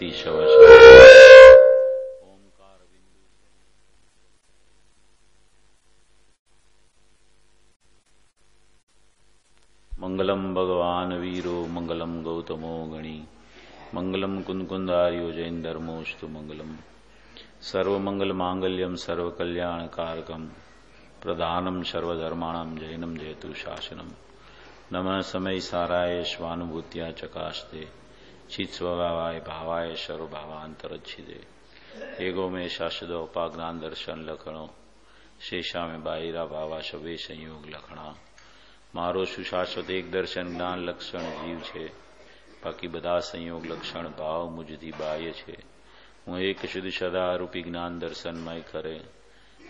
गति शवश मंगलम भगवान वीरो मंगलम गौतमो गणी मंगलम कुंदकुंदार्यो जैन धर्मोस्तु मंगलम सर्वमंगल मांगल्यम सर्वकल्याण कारकम प्रधानम सर्वधर्माणाम जैनम जयतु शासनम नमः समय साराय स्वानुभूत्या चकाशते चित स्वभावाय भावाय सर्वभावांतरच्छिदे एगो में शाश्वत उपाज्ञान दर्शन लखणो शेषा में बाहिरा भावा सवे संयोग लखणा मारो सुशाश्वत एक दर्शन ज्ञान लक्षण जीव छे बाकी बधा संयोग लक्षण भाव मुझથી बाह्य छे હું એક શુદ્ધ સદા રૂપી જ્ઞાન દર્શનમય કરે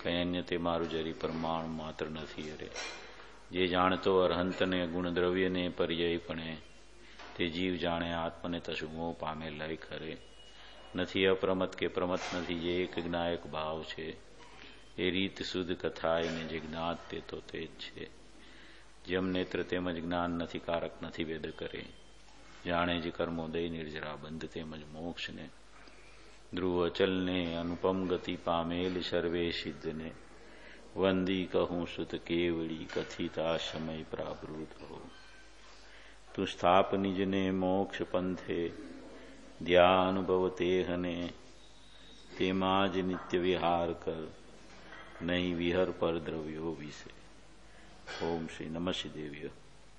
કઈ અન્ય તે મારું જરી પરમાણુ માત્ર નથી અરે જે જાણતો અરહંતને ગુણ દ્રવ્યને પર્યાયપણે તે જીવ જાણે આત્મને તસુમો પામે લય કરે નથી અપ્રમત કે પ્રમત નથી જે એક જ્ઞાયક ભાવ છે એ રીત શુદ્ધ કથાય ને જે જ્ઞાત તે તો તે જ છે જેમ નેત્ર તેમજ જ્ઞાન નથી કારક નથી વેદ કરે જાણે જ કર્મોદય નિર્જરા બંધ તેમજ મોક્ષ ને ध्रुव चलने अनुपम गति पामेल सर्वे सिद्ध ने वंदी कहूं सुत केवड़ी कथिता समय प्रावृत हो तु स्थाप निज ने मोक्ष पंथे ध्यानुभव तेहने तेमाज नित्य विहार कर नहीं विहर पर द्रव्यो विषे ओम श्री नमः श्रीदेव्य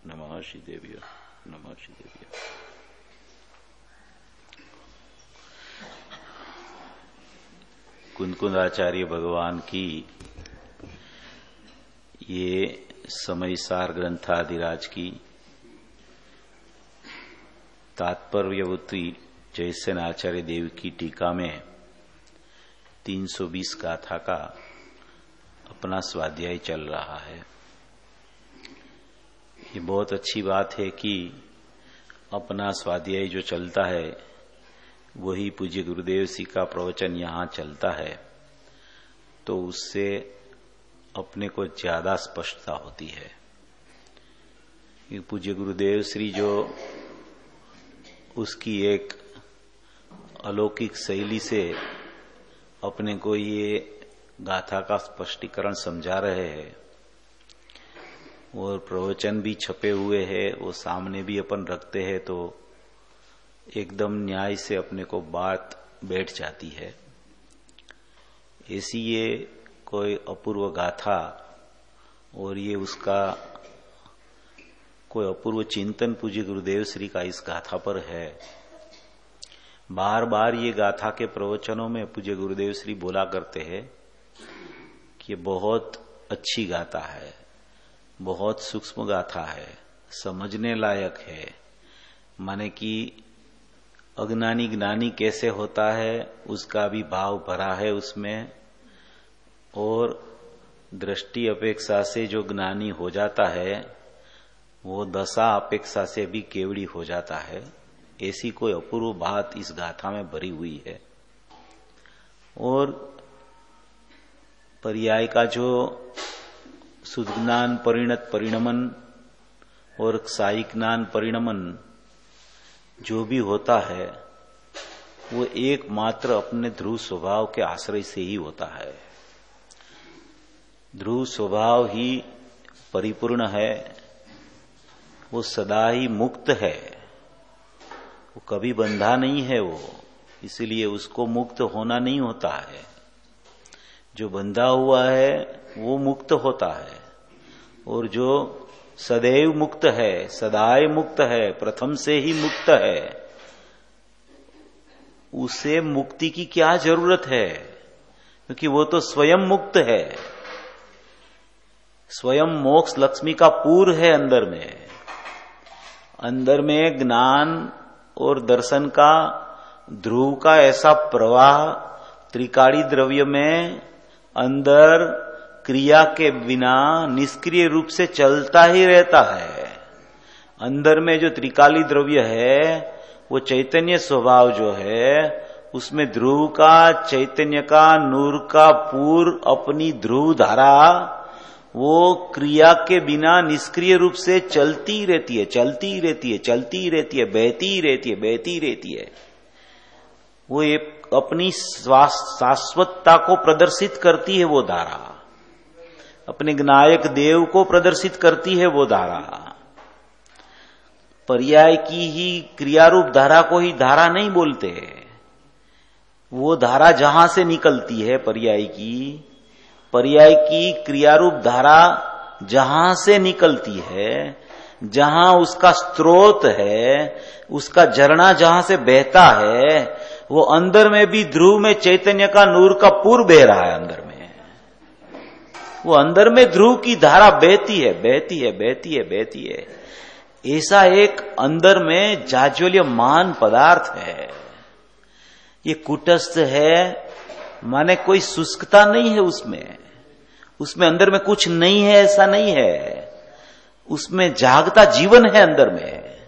नमः श्रीदेव्य नमः श्रीदेव्य। कुंदकुंदाचार्य भगवान की ये समयसार ग्रंथादिराज की तात्पर्यवती जयसेन आचार्य देव की टीका में 320 गाथा का अपना स्वाध्याय चल रहा है। ये बहुत अच्छी बात है कि अपना स्वाध्याय जो चलता है वही पूज्य गुरुदेव जी का प्रवचन यहाँ चलता है तो उससे अपने को ज्यादा स्पष्टता होती है। पूज्य गुरुदेव श्री जो उसकी एक अलौकिक शैली से अपने को ये गाथा का स्पष्टीकरण समझा रहे हैं और प्रवचन भी छपे हुए हैं वो सामने भी अपन रखते हैं तो एकदम न्याय से अपने को बात बैठ जाती है। ऐसी ये कोई अपूर्व गाथा और ये उसका कोई अपूर्व चिंतन पूज्य गुरुदेव श्री का इस गाथा पर है। बार बार ये गाथा के प्रवचनों में पूज्य गुरुदेव श्री बोला करते हैं कि ये बहुत अच्छी गाथा है, बहुत सूक्ष्म गाथा है, समझने लायक है। माने कि अज्ञानी ज्ञानी कैसे होता है उसका भी भाव भरा है उसमें और दृष्टि अपेक्षा से जो ज्ञानी हो जाता है वो दशा अपेक्षा से भी केवड़ी हो जाता है। ऐसी कोई अपूर्व बात इस गाथा में भरी हुई है। और पर्याय का जो सुज्ञान परिणत परिणमन और साई ज्ञान परिणमन जो भी होता है वो एकमात्र अपने ध्रुव स्वभाव के आश्रय से ही होता है। ध्रुव स्वभाव ही परिपूर्ण है, वो सदा ही मुक्त है, वो कभी बंधा नहीं है वो, इसलिए उसको मुक्त होना नहीं होता है। जो बंधा हुआ है वो मुक्त होता है और जो सदैव मुक्त है, सदाए मुक्त है, प्रथम से ही मुक्त है, उसे मुक्ति की क्या जरूरत है क्योंकि वो तो स्वयं मुक्त है। स्वयं मोक्ष लक्ष्मी का पूर है अंदर में ज्ञान और दर्शन का ध्रुव का ऐसा प्रवाह त्रिकाली द्रव्य में अंदर क्रिया के बिना निष्क्रिय रूप से चलता ही रहता है। अंदर में जो त्रिकाली द्रव्य है वो चैतन्य स्वभाव जो है उसमें ध्रुव का, चैतन्य का, नूर का पूर्व अपनी ध्रुव धारा वो क्रिया के बिना निष्क्रिय रूप से चलती रहती है, चलती रहती है, चलती रहती है, बहती रहती है, बहती रहती है। वो एक अपनी शाश्वतता को प्रदर्शित करती है वो धारा, अपने नायक देव को प्रदर्शित करती है वो धारा। पर्याय की ही क्रियारूप धारा को ही धारा नहीं बोलते। वो धारा जहां से निकलती है पर्याय की क्रियारूप धारा जहां से निकलती है, जहां उसका स्रोत है, उसका झरना जहां से बहता है, वो अंदर में भी ध्रुव में चैतन्य का नूर का पूर बह रहा है। अंदर में वो अंदर में ध्रुव की धारा बहती है, बहती है, बहती है, बहती है। ऐसा एक अंदर में जाज्वल्यमान पदार्थ है। ये कुटस्थ है, माने कोई शुष्कता नहीं है उसमें अंदर में कुछ नहीं है ऐसा नहीं है। उसमें जागता जीवन है, अंदर में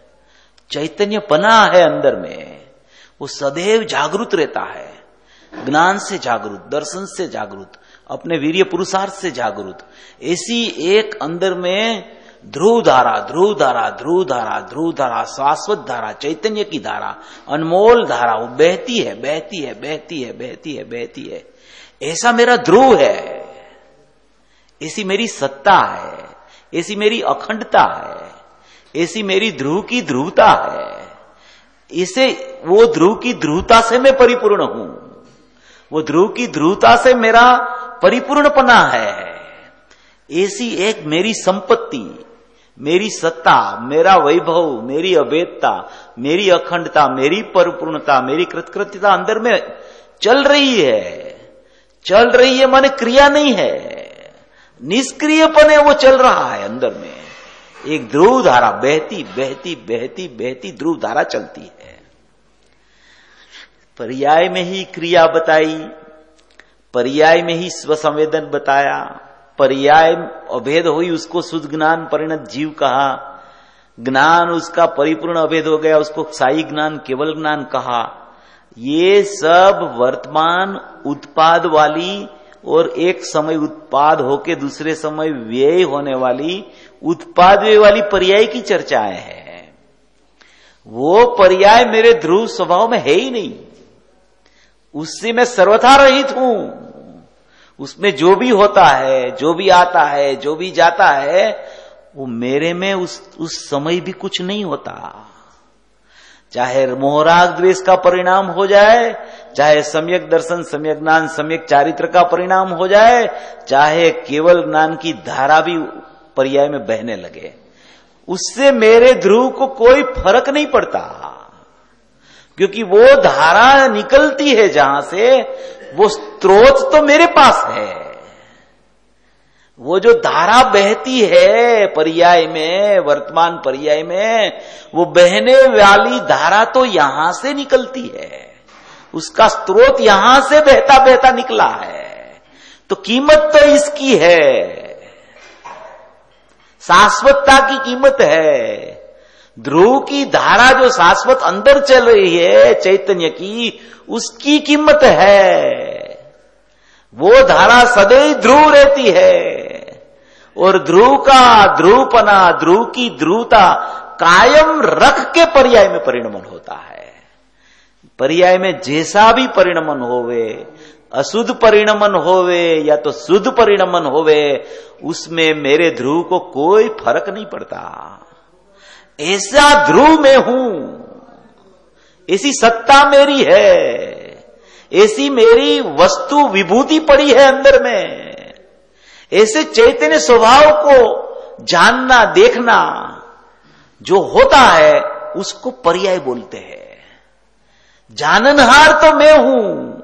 चैतन्यपना है, अंदर में वो सदैव जागृत रहता है, ज्ञान से जागृत, दर्शन से जागृत, अपने वीर्य पुरुषार्थ से जागृत। ऐसी एक अंदर में ध्रुव धारा, ध्रुव धारा, ध्रुव धारा, ध्रुव धारा, शाश्वत धारा, चैतन्य की धारा, अनमोल धारा, वो बहती है, बहती है, बहती है, बहती है, बहती है। ऐसा मेरा ध्रुव है, ऐसी मेरी सत्ता है, ऐसी मेरी अखंडता है, ऐसी मेरी ध्रुव की ध्रुवता है। इसे वो ध्रुव की ध्रुवता से मैं परिपूर्ण हूं, वो ध्रुव की ध्रुवता से मेरा परिपूर्णपना है। ऐसी एक मेरी संपत्ति, मेरी सत्ता, मेरा वैभव, मेरी अभेदता, मेरी अखंडता, मेरी परिपूर्णता, मेरी कृतकृत्यता अंदर में चल रही है माने क्रिया नहीं है, निष्क्रियपने वो चल रहा है। अंदर में एक ध्रुव धारा बहती बहती बहती बहती ध्रुव धारा चलती है। पर्याय में ही क्रिया बताई, पर्याय में ही स्वसंवेदन बताया, पर्याय अभेद हुई उसको शुद्ध ज्ञान परिणत जीव कहा, ज्ञान उसका परिपूर्ण अभेद हो गया उसको साई ज्ञान केवल ज्ञान कहा। ये सब वर्तमान उत्पाद वाली और एक समय उत्पाद होके दूसरे समय व्यय होने वाली उत्पाद व्यय वाली पर्याय की चर्चाएं हैं। वो पर्याय मेरे ध्रुव स्वभाव में है ही नहीं, उससे मैं सर्वथा रहित हूं। उसमें जो भी होता है, जो भी आता है, जो भी जाता है, वो मेरे में उस समय भी कुछ नहीं होता। चाहे मोहराग द्वेष का परिणाम हो जाए, चाहे सम्यक दर्शन, सम्यक ज्ञान, सम्यक चारित्र का परिणाम हो जाए, चाहे केवल ज्ञान की धारा भी पर्याय में बहने लगे, उससे मेरे ध्रुव को कोई फर्क नहीं पड़ता। क्योंकि वो धारा निकलती है जहां से, वो स्रोत तो मेरे पास है। वो जो धारा बहती है पर्याय में, वर्तमान पर्याय में, वो बहने वाली धारा तो यहां से निकलती है, उसका स्रोत यहां से बहता बहता निकला है। तो कीमत तो इसकी है, शाश्वतता की कीमत है। ध्रुव की धारा जो शाश्वत अंदर चल रही है चैतन्य की, उसकी कीमत है। वो धारा सदैव ध्रुव रहती है और ध्रुव का ध्रुवपना, ध्रुव की ध्रुवता कायम रख के पर्याय में परिणमन होता है। पर्याय में जैसा भी परिणमन होवे, अशुद्ध परिणमन होवे या तो शुद्ध परिणमन होवे, उसमें मेरे ध्रुव को कोई फर्क नहीं पड़ता। ऐसा ध्रुव में हूं, ऐसी सत्ता मेरी है, ऐसी मेरी वस्तु विभूति पड़ी है अंदर में। ऐसे चैतन्य स्वभाव को जानना, देखना जो होता है उसको पर्याय बोलते हैं। जाननहार तो मैं हूं,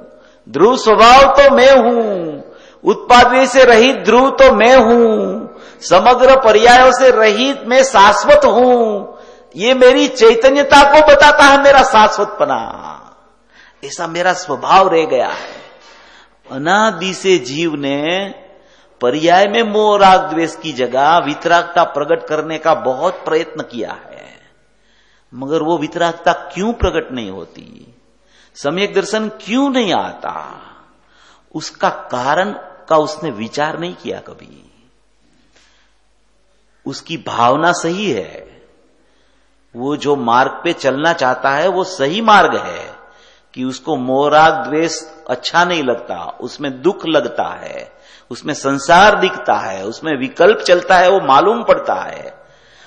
ध्रुव स्वभाव तो मैं हूं, उत्पाद से रहित ध्रुव तो मैं हूं, समग्र पर्यायों से रहित मैं शाश्वत हूं। ये मेरी चैतन्यता को बताता है मेरा शाश्वतपना। ऐसा मेरा स्वभाव रह गया है। अनादि से जीव ने पर्याय में मोह राग द्वेष की जगह वितरागता प्रकट करने का बहुत प्रयत्न किया है, मगर वो वितरागता क्यों प्रकट नहीं होती, सम्यक दर्शन क्यों नहीं आता, उसका कारण का उसने विचार नहीं किया कभी। उसकी भावना सही है, वो जो मार्ग पे चलना चाहता है वो सही मार्ग है, कि उसको मोह राग द्वेष अच्छा नहीं लगता, उसमें दुख लगता है, उसमें संसार दिखता है, उसमें विकल्प चलता है, वो मालूम पड़ता है,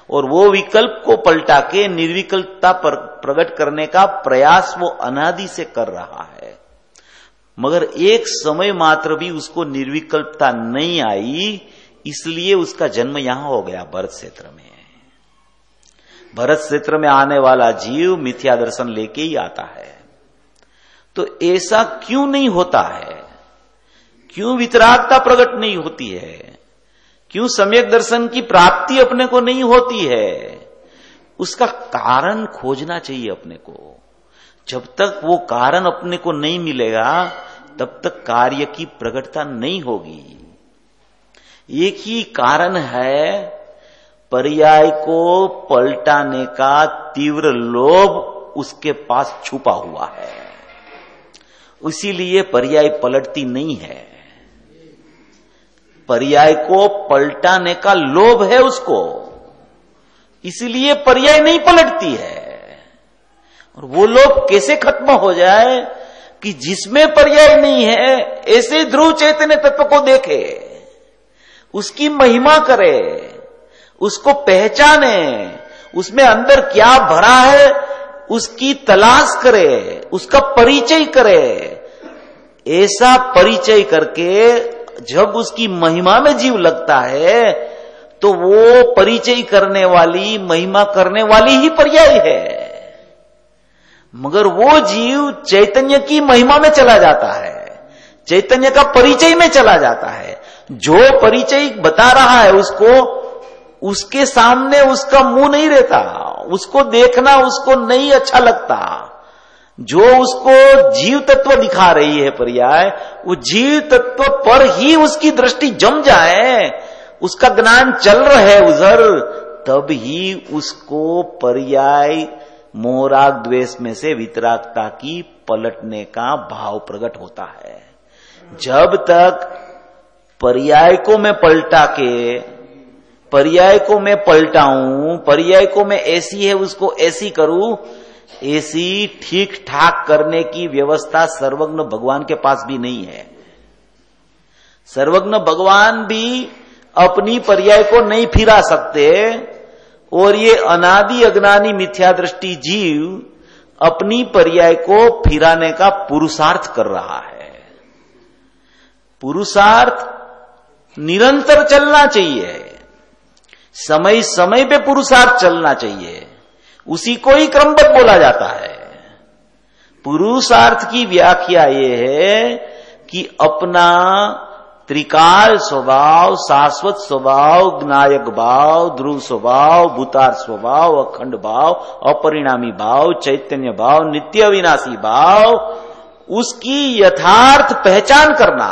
और वो विकल्प को पलटा के निर्विकल्पता पर प्रकट करने का प्रयास वो अनादि से कर रहा है। मगर एक समय मात्र भी उसको निर्विकल्पता नहीं आई, इसलिए उसका जन्म यहां हो गया भरत क्षेत्र में। भरत क्षेत्र में आने वाला जीव मिथ्या दर्शन लेके ही आता है। तो ऐसा क्यों नहीं होता है? क्यों वितरागता प्रकट नहीं होती है? क्यों सम्यक दर्शन की प्राप्ति अपने को नहीं होती है? उसका कारण खोजना चाहिए अपने को। जब तक वो कारण अपने को नहीं मिलेगा तब तक कार्य की प्रकटता नहीं होगी। एक ही कारण है, पर्याय को पलटाने का तीव्र लोभ उसके पास छुपा हुआ है, इसीलिए पर्याय पलटती नहीं है। पर्याय को पलटाने का लोभ है उसको, इसलिए पर्याय नहीं पलटती है। और वो लोभ कैसे खत्म हो जाए कि जिसमें पर्याय नहीं है ऐसे ध्रुव चैतन्य तत्व को देखे, उसकी महिमा करे, उसको पहचाने, उसमें अंदर क्या भरा है उसकी तलाश करे, उसका परिचय करे। ऐसा परिचय करके जब उसकी महिमा में जीव लगता है तो वो परिचय करने वाली, महिमा करने वाली ही पर्याय है। मगर वो जीव चैतन्य की महिमा में चला जाता है, चैतन्य का परिचय में चला जाता है। जो परिचय बता रहा है उसको, उसके सामने उसका मुंह नहीं रहता, उसको देखना उसको नहीं अच्छा लगता। जो उसको जीव तत्व दिखा रही है पर्याय, वो जीव तत्व पर ही उसकी दृष्टि जम जाए, उसका ज्ञान चल रहा है उधर, तब ही उसको पर्याय मोहराग द्वेष में से वितरागता की पलटने का भाव प्रकट होता है। जब तक पर्याय को मैं पलटा के, पर्याय को मैं पलटाऊं, पर्याय को मैं ऐसी है उसको ऐसी करूं, ऐसी ठीक ठाक करने की व्यवस्था सर्वज्ञ भगवान के पास भी नहीं है। सर्वज्ञ भगवान भी अपनी पर्याय को नहीं फिरा सकते, और ये अनादि अज्ञानी मिथ्या दृष्टि जीव अपनी पर्याय को फिराने का पुरुषार्थ कर रहा है। पुरुषार्थ निरंतर चलना चाहिए, समय समय पे पुरुषार्थ चलना चाहिए, उसी को ही क्रमबद्ध बोला जाता है। पुरुषार्थ की व्याख्या ये है कि अपना त्रिकाल स्वभाव, शाश्वत स्वभाव, ज्ञायक भाव, ध्रुव स्वभाव, भूतार स्वभाव, अखंड भाव, अपरिणामी भाव, चैतन्य भाव, नित्य अविनाशी भाव, उसकी यथार्थ पहचान करना,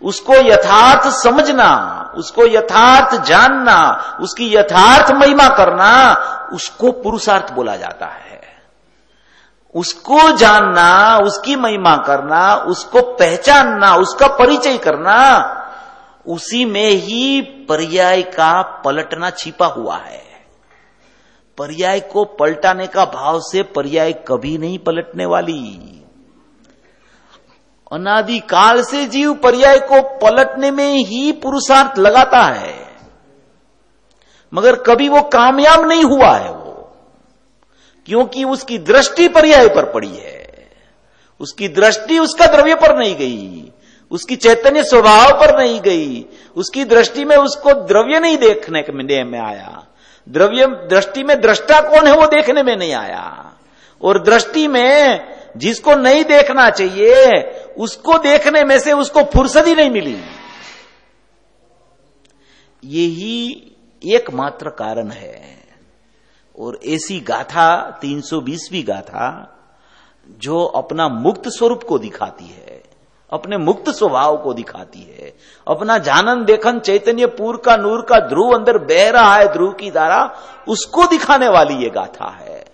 उसको यथार्थ समझना, उसको यथार्थ जानना, उसकी यथार्थ महिमा करना, उसको पुरुषार्थ बोला जाता है। उसको जानना, उसकी महिमा करना, उसको पहचानना, उसका परिचय करना, उसी में ही पर्याय का पलटना छिपा हुआ है। पर्याय को पलटाने का भाव से पर्याय कभी नहीं पलटने वाली। अनादि काल से जीव पर्याय को पलटने में ही पुरुषार्थ लगाता है, मगर कभी वो कामयाब नहीं हुआ है। वो क्योंकि उसकी दृष्टि पर्याय पर पड़ी है, उसकी दृष्टि उसका द्रव्य पर नहीं गई, उसकी चैतन्य स्वभाव पर नहीं गई, उसकी दृष्टि में उसको द्रव्य नहीं देखने में आया, द्रव्य दृष्टि में दृष्टा कौन है वो देखने में नहीं आया, और दृष्टि में जिसको नहीं देखना चाहिए उसको देखने में से उसको फुर्सत ही नहीं मिली। यही एकमात्र कारण है। और ऐसी गाथा 320वीं गाथा जो अपना मुक्त स्वरूप को दिखाती है, अपने मुक्त स्वभाव को दिखाती है, अपना जानन देखन चैतन्य पूर का नूर का ध्रुव अंदर बह रहा है, ध्रुव की धारा, उसको दिखाने वाली ये गाथा है।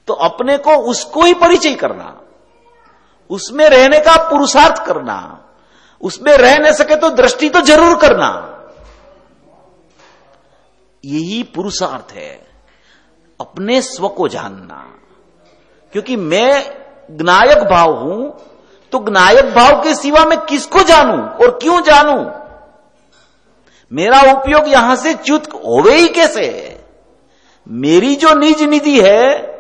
तो अपने को उसको ही परिचय करना, उसमें रहने का पुरुषार्थ करना, उसमें रह न सके तो दृष्टि तो जरूर करना, यही पुरुषार्थ है। अपने स्व को जानना, क्योंकि मैं ज्ञायक भाव हूं, तो ज्ञायक भाव के सिवा मैं किसको जानूं और क्यों जानूं? मेरा उपयोग यहां से च्युत होवे ही कैसे? मेरी जो निज निधि है,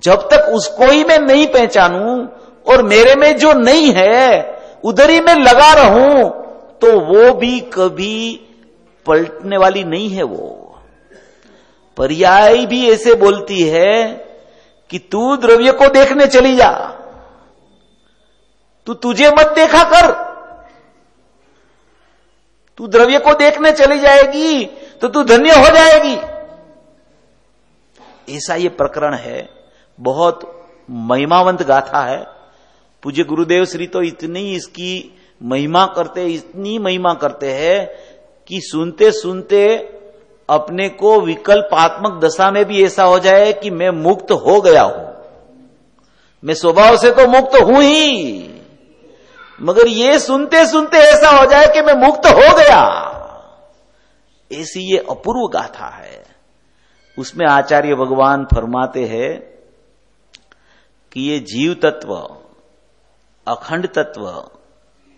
जब तक उसको ही मैं नहीं पहचानूं और मेरे में जो नहीं है उधर ही मैं लगा रहूं, तो वो भी कभी पलटने वाली नहीं है। वो पर्याय भी ऐसे बोलती है कि तू द्रव्य को देखने चली जा, तू तुझे मत देखा कर। तू द्रव्य को देखने चली जाएगी तो तू धन्य हो जाएगी। ऐसा ये प्रकरण है, बहुत महिमावंत गाथा है। पूज्य गुरुदेव श्री तो इतनी इसकी महिमा करते, इतनी महिमा करते हैं कि सुनते सुनते अपने को विकल्पात्मक दशा में भी ऐसा हो जाए कि मैं मुक्त हो गया हूं। मैं स्वभाव से तो मुक्त हूं ही, मगर ये सुनते सुनते ऐसा हो जाए कि मैं मुक्त हो गया। ऐसी ये अपूर्व गाथा है। उसमें आचार्य भगवान फरमाते हैं कि ये जीव तत्व, अखंड तत्व,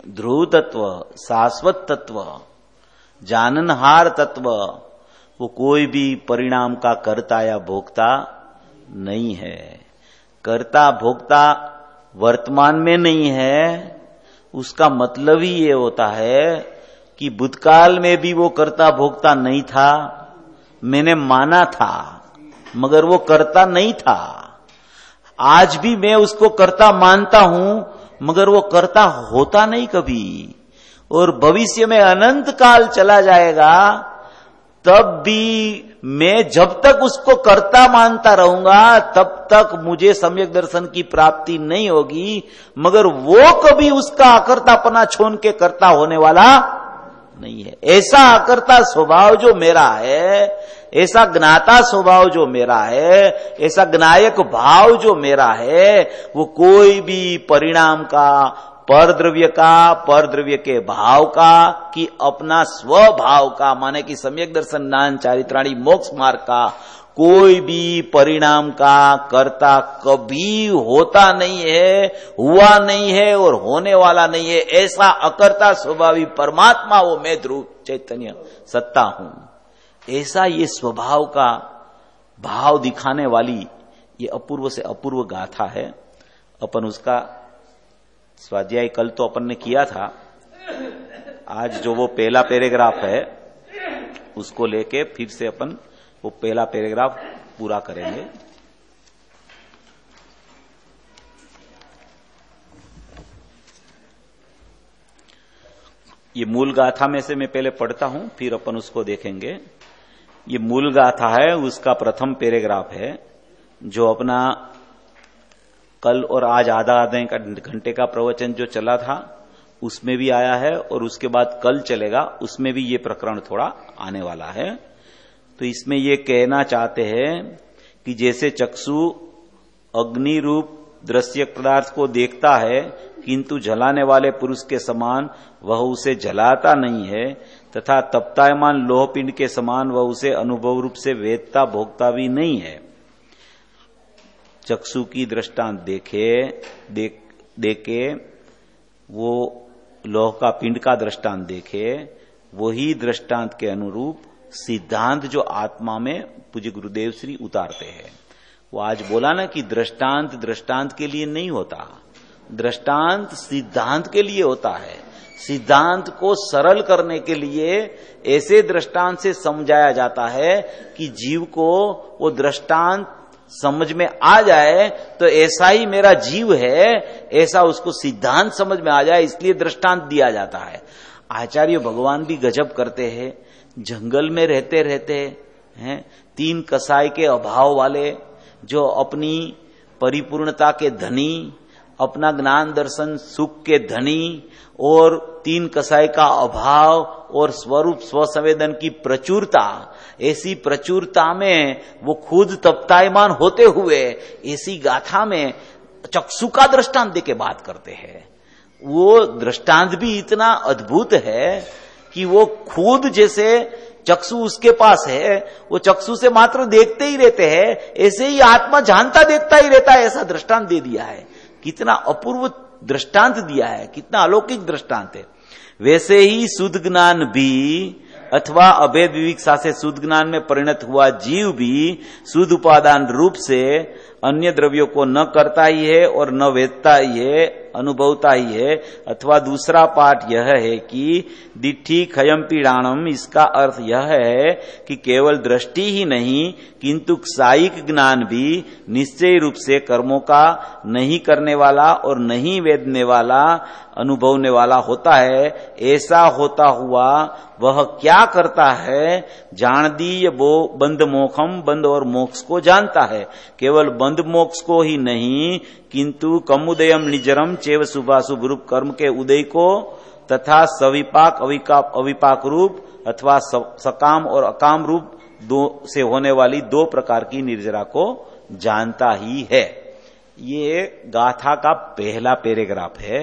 ध्रुव तत्व, शाश्वत तत्व, जाननहार तत्व, वो कोई भी परिणाम का कर्ता या भोक्ता नहीं है। कर्ता भोक्ता वर्तमान में नहीं है, उसका मतलब ही ये होता है कि भूतकाल में भी वो कर्ता भोक्ता नहीं था। मैंने माना था मगर वो कर्ता नहीं था। आज भी मैं उसको कर्ता मानता हूं मगर वो कर्ता होता नहीं कभी। और भविष्य में अनंत काल चला जाएगा, तब भी मैं जब तक उसको कर्ता मानता रहूंगा तब तक मुझे सम्यक दर्शन की प्राप्ति नहीं होगी। मगर वो कभी उसका अकर्तापना छोड़ के कर्ता होने वाला नहीं है। ऐसा अकर्ता स्वभाव जो मेरा है, ऐसा ज्ञाता स्वभाव जो मेरा है, ऐसा ज्ञायक भाव जो मेरा है, वो कोई भी परिणाम का, परद्रव्य का, परद्रव्य के भाव का, कि अपना स्वभाव का, माने कि सम्यक दर्शन ज्ञान चारित्राणी मोक्ष मार्ग का कोई भी परिणाम का कर्ता कभी होता नहीं है, हुआ नहीं है और होने वाला नहीं है। ऐसा अकर्ता स्वभावी परमात्मा, वो मैं ध्रुव चैतन्य सत्ता हूं। ऐसा ये स्वभाव का भाव दिखाने वाली ये अपूर्व से अपूर्व गाथा है। अपन उसका स्वाध्याय कल तो अपन ने किया था। आज जो वो पहला पैराग्राफ है उसको लेके फिर से अपन वो पहला पैराग्राफ पूरा करेंगे। ये मूल गाथा में से मैं पहले पढ़ता हूं, फिर अपन उसको देखेंगे। ये मूल गाथा है, उसका प्रथम पैराग्राफ है, जो अपना कल और आज आधा घंटे का प्रवचन जो चला था उसमें भी आया है, और उसके बाद कल चलेगा उसमें भी ये प्रकरण थोड़ा आने वाला है। तो इसमें ये कहना चाहते हैं कि जैसे चक्षु अग्नि रूप दृश्य पदार्थ को देखता है किंतु जलाने वाले पुरुष के समान वह उसे जलाता नहीं है, तथा तप्तायमान लोहपिंड के समान वह उसे अनुभव रूप से वेदता भोगता भी नहीं है। चक्षु की दृष्टांत देखे वो लोह का पिंड का दृष्टांत देखे, वही दृष्टांत के अनुरूप सिद्धांत जो आत्मा में पूज्य गुरुदेव श्री उतारते हैं। वो आज बोला ना कि दृष्टांत दृष्टांत के लिए नहीं होता, दृष्टांत सिद्धांत के लिए होता है। सिद्धांत को सरल करने के लिए ऐसे दृष्टांत से समझाया जाता है कि जीव को वो दृष्टांत समझ में आ जाए, तो ऐसा ही मेरा जीव है, ऐसा उसको सिद्धांत समझ में आ जाए, इसलिए दृष्टांत दिया जाता है। आचार्य भगवान भी गजब करते हैं। जंगल में रहते रहते हैं, 3 कसाई के अभाव वाले, जो अपनी परिपूर्णता के धनी, अपना ज्ञान दर्शन सुख के धनी, और 3 कसाई का अभाव और स्वरूप स्वसंवेदन की प्रचुरता, ऐसी प्रचुरता में वो खुद तप्तायमान होते हुए ऐसी गाथा में चक्षु का दृष्टांत देके बात करते हैं। वो दृष्टांत भी इतना अद्भुत है कि वो खुद जैसे चक्षु उसके पास है, वो चक्षु से मात्र देखते ही रहते हैं, ऐसे ही आत्मा जानता देखता ही रहता है, ऐसा दृष्टांत दे दिया है। कितना अपूर्व दृष्टांत दिया है, कितना अलौकिक दृष्टांत है। वैसे ही शुद्ध ज्ञान भी अथवा अभेद विविक्षा से शुद्ध ज्ञान में परिणत हुआ जीव भी शुद्ध उपादान रूप से अन्य द्रव्यों को न करता ही है और न वेदता ही है, अनुभवता ही है। अथवा दूसरा पाठ यह है कि दिट्ठी खयम पीड़ाणम, इसका अर्थ यह है कि केवल दृष्टि ही नहीं किंतु क्षायिक ज्ञान भी निश्चय रूप से कर्मों का नहीं करने वाला और नहीं वेदने वाला, अनुभवने वाला होता है। ऐसा होता हुआ वह क्या करता है? जाणदीय वो बंध मोक्षम, बंध और मोक्ष को जानता है। केवल बंध मोक्ष को ही नहीं किंतु कमुदयम निजरम चैव शुभाशुभ रूप कर्म के उदय को तथा सविपाक अविपाक रूप अथवा सकाम और अकाम रूप दो से होने वाली दो प्रकार की निर्जरा को जानता ही है। ये गाथा का पहला पैराग्राफ है।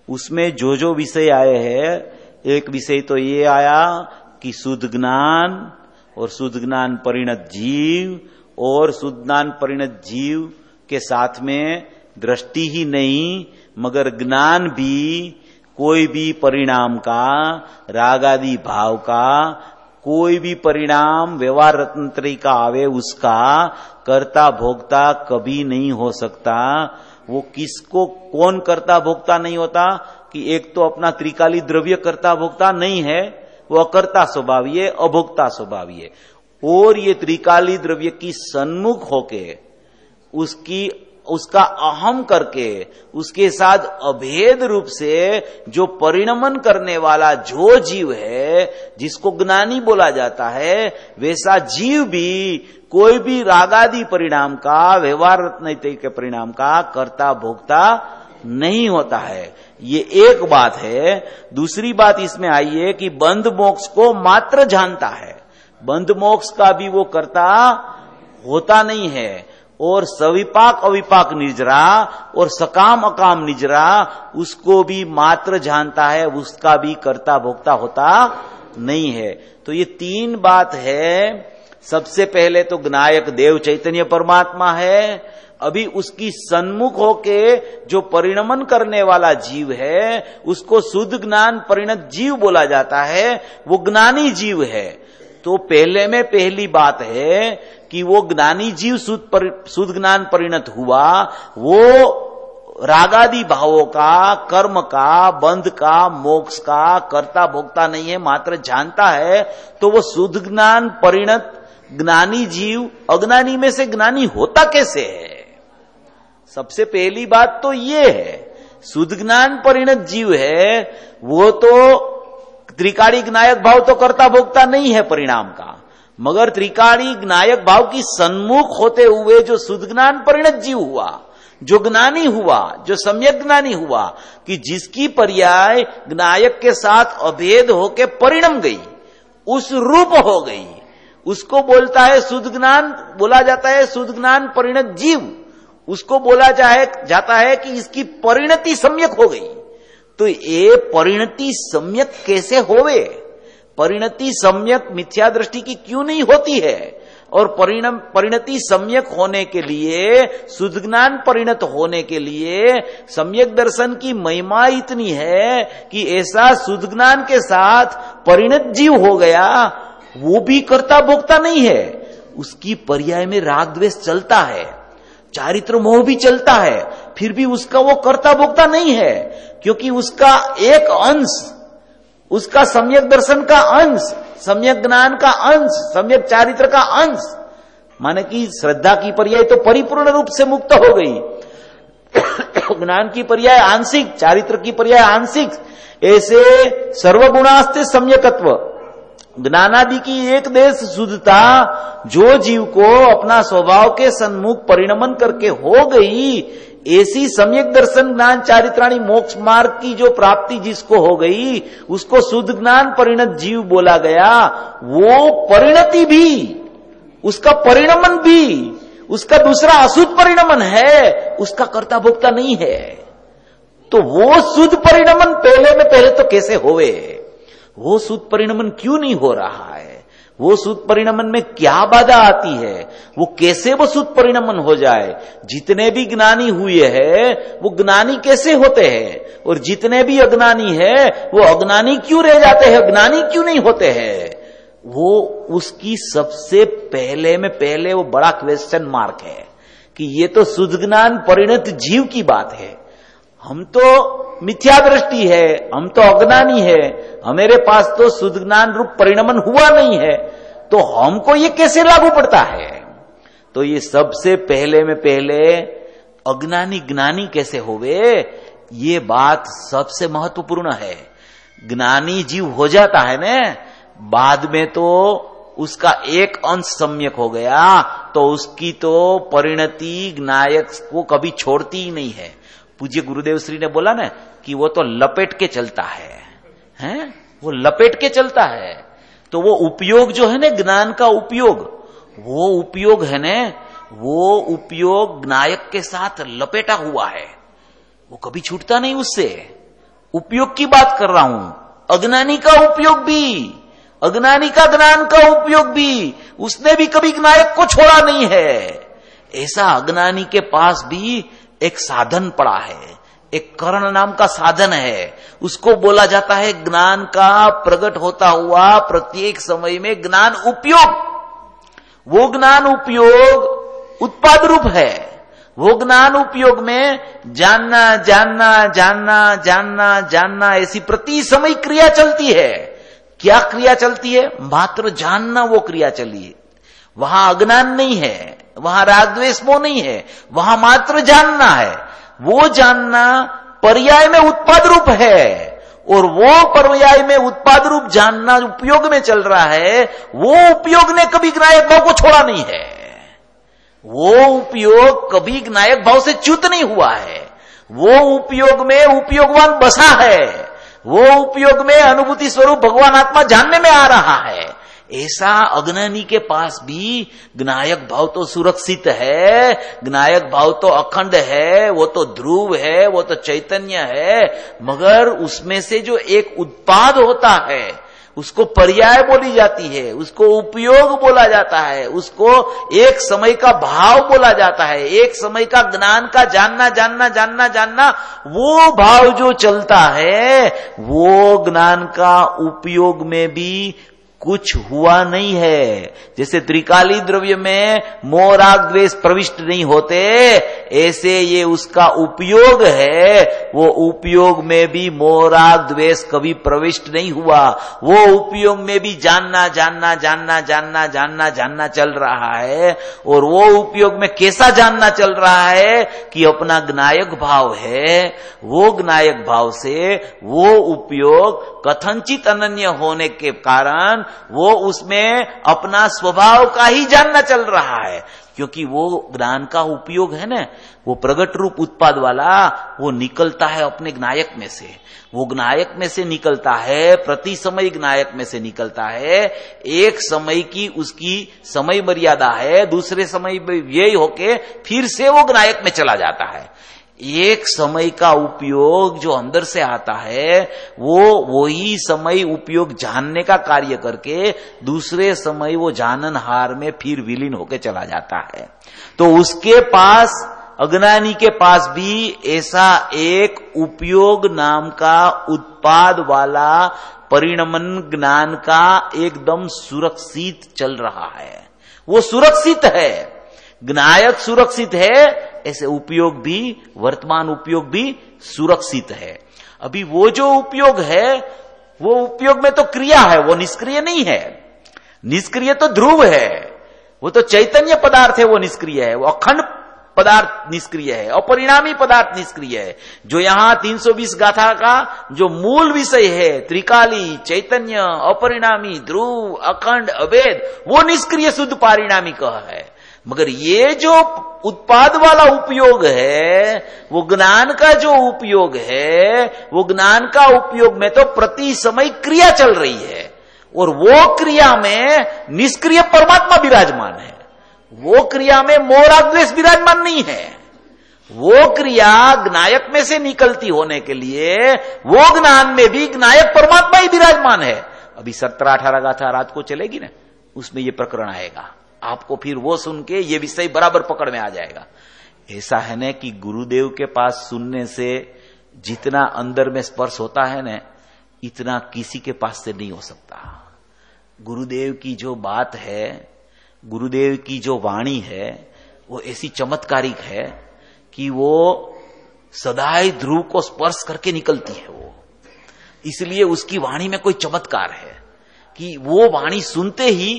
उसमें जो जो विषय आए हैं, एक विषय तो ये आया कि शुद्ध ज्ञान और शुद्ध ज्ञान परिणत जीव और शुद्ध ज्ञान परिणत जीव के साथ में दृष्टि ही नहीं मगर ज्ञान भी कोई भी परिणाम का, रागादि भाव का, कोई भी परिणाम व्यवहार रत्नत्रयी का आवे उसका कर्ता भोक्ता कभी नहीं हो सकता। वो किसको कौन कर्ता भोक्ता नहीं होता कि एक तो अपना त्रिकाली द्रव्य कर्ता भोक्ता नहीं है, वो अकर्ता स्वभावी है, अभोक्ता स्वभावी है। और ये त्रिकाली द्रव्य की सन्मुख होके उसका अहम करके उसके साथ अभेद रूप से जो परिणमन करने वाला जो जीव है जिसको ज्ञानी बोला जाता है, वैसा जीव भी कोई भी रागादि परिणाम का, व्यवहार रत्नत्रयी के परिणाम का कर्ता भोक्ता नहीं होता है। ये एक बात है। दूसरी बात इसमें आई है कि बंध मोक्ष को मात्र जानता है, बंध मोक्ष का भी वो कर्ता होता नहीं है। और सविपाक अविपाक निजरा और सकाम अकाम निजरा उसको भी मात्र जानता है, उसका भी कर्ता भोक्ता होता नहीं है। तो ये तीन बात है। सबसे पहले तो ज्ञायक देव चैतन्य परमात्मा है। अभी उसकी सन्मुख होके जो परिणमन करने वाला जीव है उसको शुद्ध ज्ञान परिणत जीव बोला जाता है, वो ज्ञानी जीव है। तो पहले में पहली बात है कि वो ज्ञानी जीव शुद्ध ज्ञान परिणत हुआ, वो रागादि भावों का, कर्म का, बंध का, मोक्ष का कर्ता भोक्ता नहीं है, मात्र जानता है। तो वो शुद्ध ज्ञान परिणत ज्ञानी जीव अज्ञानी में से ज्ञानी होता कैसे है? सबसे पहली बात तो ये है, शुद्ध ज्ञान परिणत जीव है, वो तो त्रिकाली ज्ञायक भाव तो कर्ता भोक्ता नहीं है परिणाम का, मगर त्रिकाली ज्ञायक भाव की सन्मुख होते हुए जो शुद्ध ज्ञान परिणत जीव हुआ, जो ज्ञानी हुआ, जो सम्यक ज्ञानी हुआ, कि जिसकी पर्याय ज्ञायक के साथ अभेद होके परिणम गई, उस रूप हो गई, उसको बोलता है शुद्ध ज्ञान, बोला जाता है शुद्ध ज्ञान परिणत जीव। उसको बोला जाता है कि इसकी परिणति सम्यक हो गई। तो ये परिणति सम्यक कैसे होवे? परिणति सम्यक मिथ्या दृष्टि की क्यों नहीं होती है? और परिणति सम्यक होने के लिए, शुद्ध ज्ञान परिणत होने के लिए सम्यक दर्शन की महिमा इतनी है कि ऐसा शुद्ध ज्ञान के साथ परिणत जीव हो गया, वो भी कर्ता भोक्ता नहीं है, उसकी पर्याय में राग द्वेष चलता है, चारित्र मोह भी चलता है, फिर भी उसका वो कर्ता भोक्ता नहीं है, क्योंकि उसका एक अंश, उसका सम्यक दर्शन का अंश, सम्यक ज्ञान का अंश, सम्यक चारित्र का अंश, माने कि श्रद्धा की पर्याय तो परिपूर्ण रूप से मुक्त हो गई, ज्ञान की पर्याय आंशिक, चारित्र की पर्याय आंशिक। ऐसे सर्वगुणास्ते सम्यकत्व, ज्ञानादि की एक देश शुद्धता जो जीव को अपना स्वभाव के सन्मुख परिणमन करके हो गई, ऐसी सम्यक दर्शन ज्ञान चारित्राणी मोक्ष मार्ग की जो प्राप्ति जिसको हो गई, उसको शुद्ध ज्ञान परिणत जीव बोला गया। वो परिणति भी, उसका परिणमन भी, उसका दूसरा अशुद्ध परिणमन है, उसका कर्ता भोक्ता नहीं है। तो वो शुद्ध परिणमन पहले में पहले तो कैसे होवे? वो शुद्ध परिणमन क्यों नहीं हो रहा है? वो सुत परिणमन में क्या बाधा आती है, वो कैसे वो सुत परिणमन हो जाए। जितने भी ज्ञानी हुए हैं वो ज्ञानी कैसे होते हैं, और जितने भी अज्ञानी है वो अज्ञानी क्यों रह जाते हैं, ज्ञानी क्यों नहीं होते हैं। वो उसकी सबसे पहले वो बड़ा क्वेश्चन मार्क है कि ये तो सुज्ञान परिणत जीव की बात है। हम तो मिथ्या दृष्टि है, हम तो अज्ञानी है, हमारे पास तो सुज्ञान रूप परिणमन हुआ नहीं है, तो हमको ये कैसे लागू पड़ता है। तो ये सबसे पहले अज्ञानी ज्ञानी कैसे होवे, ये बात सबसे महत्वपूर्ण है। ज्ञानी जीव हो जाता है ना, बाद में तो उसका एक अंश सम्यक हो गया तो उसकी तो परिणति नायक को कभी छोड़ती ही नहीं है। पूज्य गुरुदेव श्री ने बोला ना कि वो तो लपेट के चलता है, हैं? वो लपेट के चलता है। तो वो उपयोग जो है ना, ज्ञान का उपयोग, वो उपयोग है ना, वो उपयोग नायक के साथ लपेटा हुआ है, वो कभी छूटता नहीं उससे। उपयोग की बात कर रहा हूं, अज्ञानी का उपयोग भी, अज्ञानी का ज्ञान का उपयोग भी, उसने भी कभी नायक को छोड़ा नहीं है। ऐसा अज्ञानी के पास भी एक साधन पड़ा है, एक करण नाम का साधन है, उसको बोला जाता है ज्ञान का प्रकट होता हुआ प्रत्येक समय में ज्ञान उपयोग। वो ज्ञान उपयोग उत्पाद रूप है। वो ज्ञान उपयोग में जानना जानना जानना जानना जानना ऐसी प्रति समय क्रिया चलती है। क्या क्रिया चलती है? मात्र जानना वो क्रिया चली है। वहां अज्ञान नहीं है, वहां राग द्वेष मोह नहीं है, वहां मात्र जानना है। वो जानना पर्याय में उत्पाद रूप है, और वो पर्याय में उत्पाद रूप जानना उपयोग में चल रहा है। वो उपयोग ने कभी नायक भाव को छोड़ा नहीं है, वो उपयोग कभी नायक भाव से च्युत नहीं हुआ है। वो उपयोग में उपयोगवान बसा है, वो उपयोग में अनुभूति स्वरूप भगवान आत्मा जानने में आ रहा है। ऐसा अज्ञानी के पास भी ज्ञायक भाव तो सुरक्षित है, ज्ञायक भाव तो अखंड है, वो तो ध्रुव है, वो तो चैतन्य है, मगर उसमें से जो एक उत्पाद होता है उसको पर्याय बोली जाती है, उसको उपयोग बोला जाता है, उसको एक समय का भाव बोला जाता है, एक समय का ज्ञान का जानना जानना जानना जानना, वो भाव जो चलता है वो ज्ञान का उपयोग में भी कुछ हुआ नहीं है। जैसे त्रिकाली द्रव्य में मोह राग द्वेष प्रविष्ट नहीं होते, ऐसे ये उसका उपयोग है, वो उपयोग में भी मोह राग द्वेष कभी प्रविष्ट नहीं हुआ। वो उपयोग में भी जानना जानना जानना जानना जानना जानना चल रहा है, और वो उपयोग में कैसा जानना चल रहा है कि अपना ज्ञायक भाव है, वो ज्ञायक भाव से वो उपयोग कथनचित अनन्य होने के कारण वो उसमें अपना स्वभाव का ही जानना चल रहा है। क्योंकि वो ज्ञान का उपयोग है ना, वो प्रगट रूप उत्पाद वाला, वो निकलता है अपने ज्ञायक में से, वो ज्ञायक में से निकलता है, प्रति समय ज्ञायक में से निकलता है। एक समय की उसकी समय मर्यादा है, दूसरे समय व्यय होके फिर से वो ज्ञायक में चला जाता है। एक समय का उपयोग जो अंदर से आता है वो वही समय उपयोग जानने का कार्य करके दूसरे समय वो जाननहार में फिर विलीन होकर चला जाता है। तो उसके पास, अज्ञानी के पास भी ऐसा एक उपयोग नाम का उत्पाद वाला परिणमन ज्ञान का एकदम सुरक्षित चल रहा है। वो सुरक्षित है, ज्ञायक सुरक्षित है, ऐसे उपयोग भी, वर्तमान उपयोग भी सुरक्षित है। अभी वो जो उपयोग है, वो उपयोग में तो क्रिया है, वो निष्क्रिय नहीं है। निष्क्रिय तो ध्रुव है, वो तो चैतन्य पदार्थ है, वो निष्क्रिय है, वो अखंड पदार्थ निष्क्रिय है, अपरिणामी पदार्थ निष्क्रिय है। जो यहां 320 गाथा का जो मूल विषय है, त्रिकाली, चैतन्य, अपरिणामी, ध्रुव, अखंड, अभेद, वो निष्क्रिय शुद्ध पारिणामी कह है। मगर ये जो उत्पाद वाला उपयोग है, वो ज्ञान का जो उपयोग है, वो ज्ञान का उपयोग में तो प्रति समय क्रिया चल रही है, और वो क्रिया में निष्क्रिय परमात्मा विराजमान है। वो क्रिया में मोह राग द्वेष विराजमान नहीं है। वो क्रिया ज्ञायक में से निकलती होने के लिए वो ज्ञान में भी ज्ञायक परमात्मा ही विराजमान है। अभी 17-18 गाथा रात को चलेगी ना, उसमें ये प्रकरण आएगा। आपको फिर वो सुन के ये विषय बराबर पकड़ में आ जाएगा। ऐसा है ना कि गुरुदेव के पास सुनने से जितना अंदर में स्पर्श होता है ना, इतना किसी के पास से नहीं हो सकता। गुरुदेव की जो बात है, गुरुदेव की जो वाणी है, वो ऐसी चमत्कारिक है कि वो सदाई ध्रुव को स्पर्श करके निकलती है वो। इसलिए उसकी वाणी में कोई चमत्कार है कि वो वाणी सुनते ही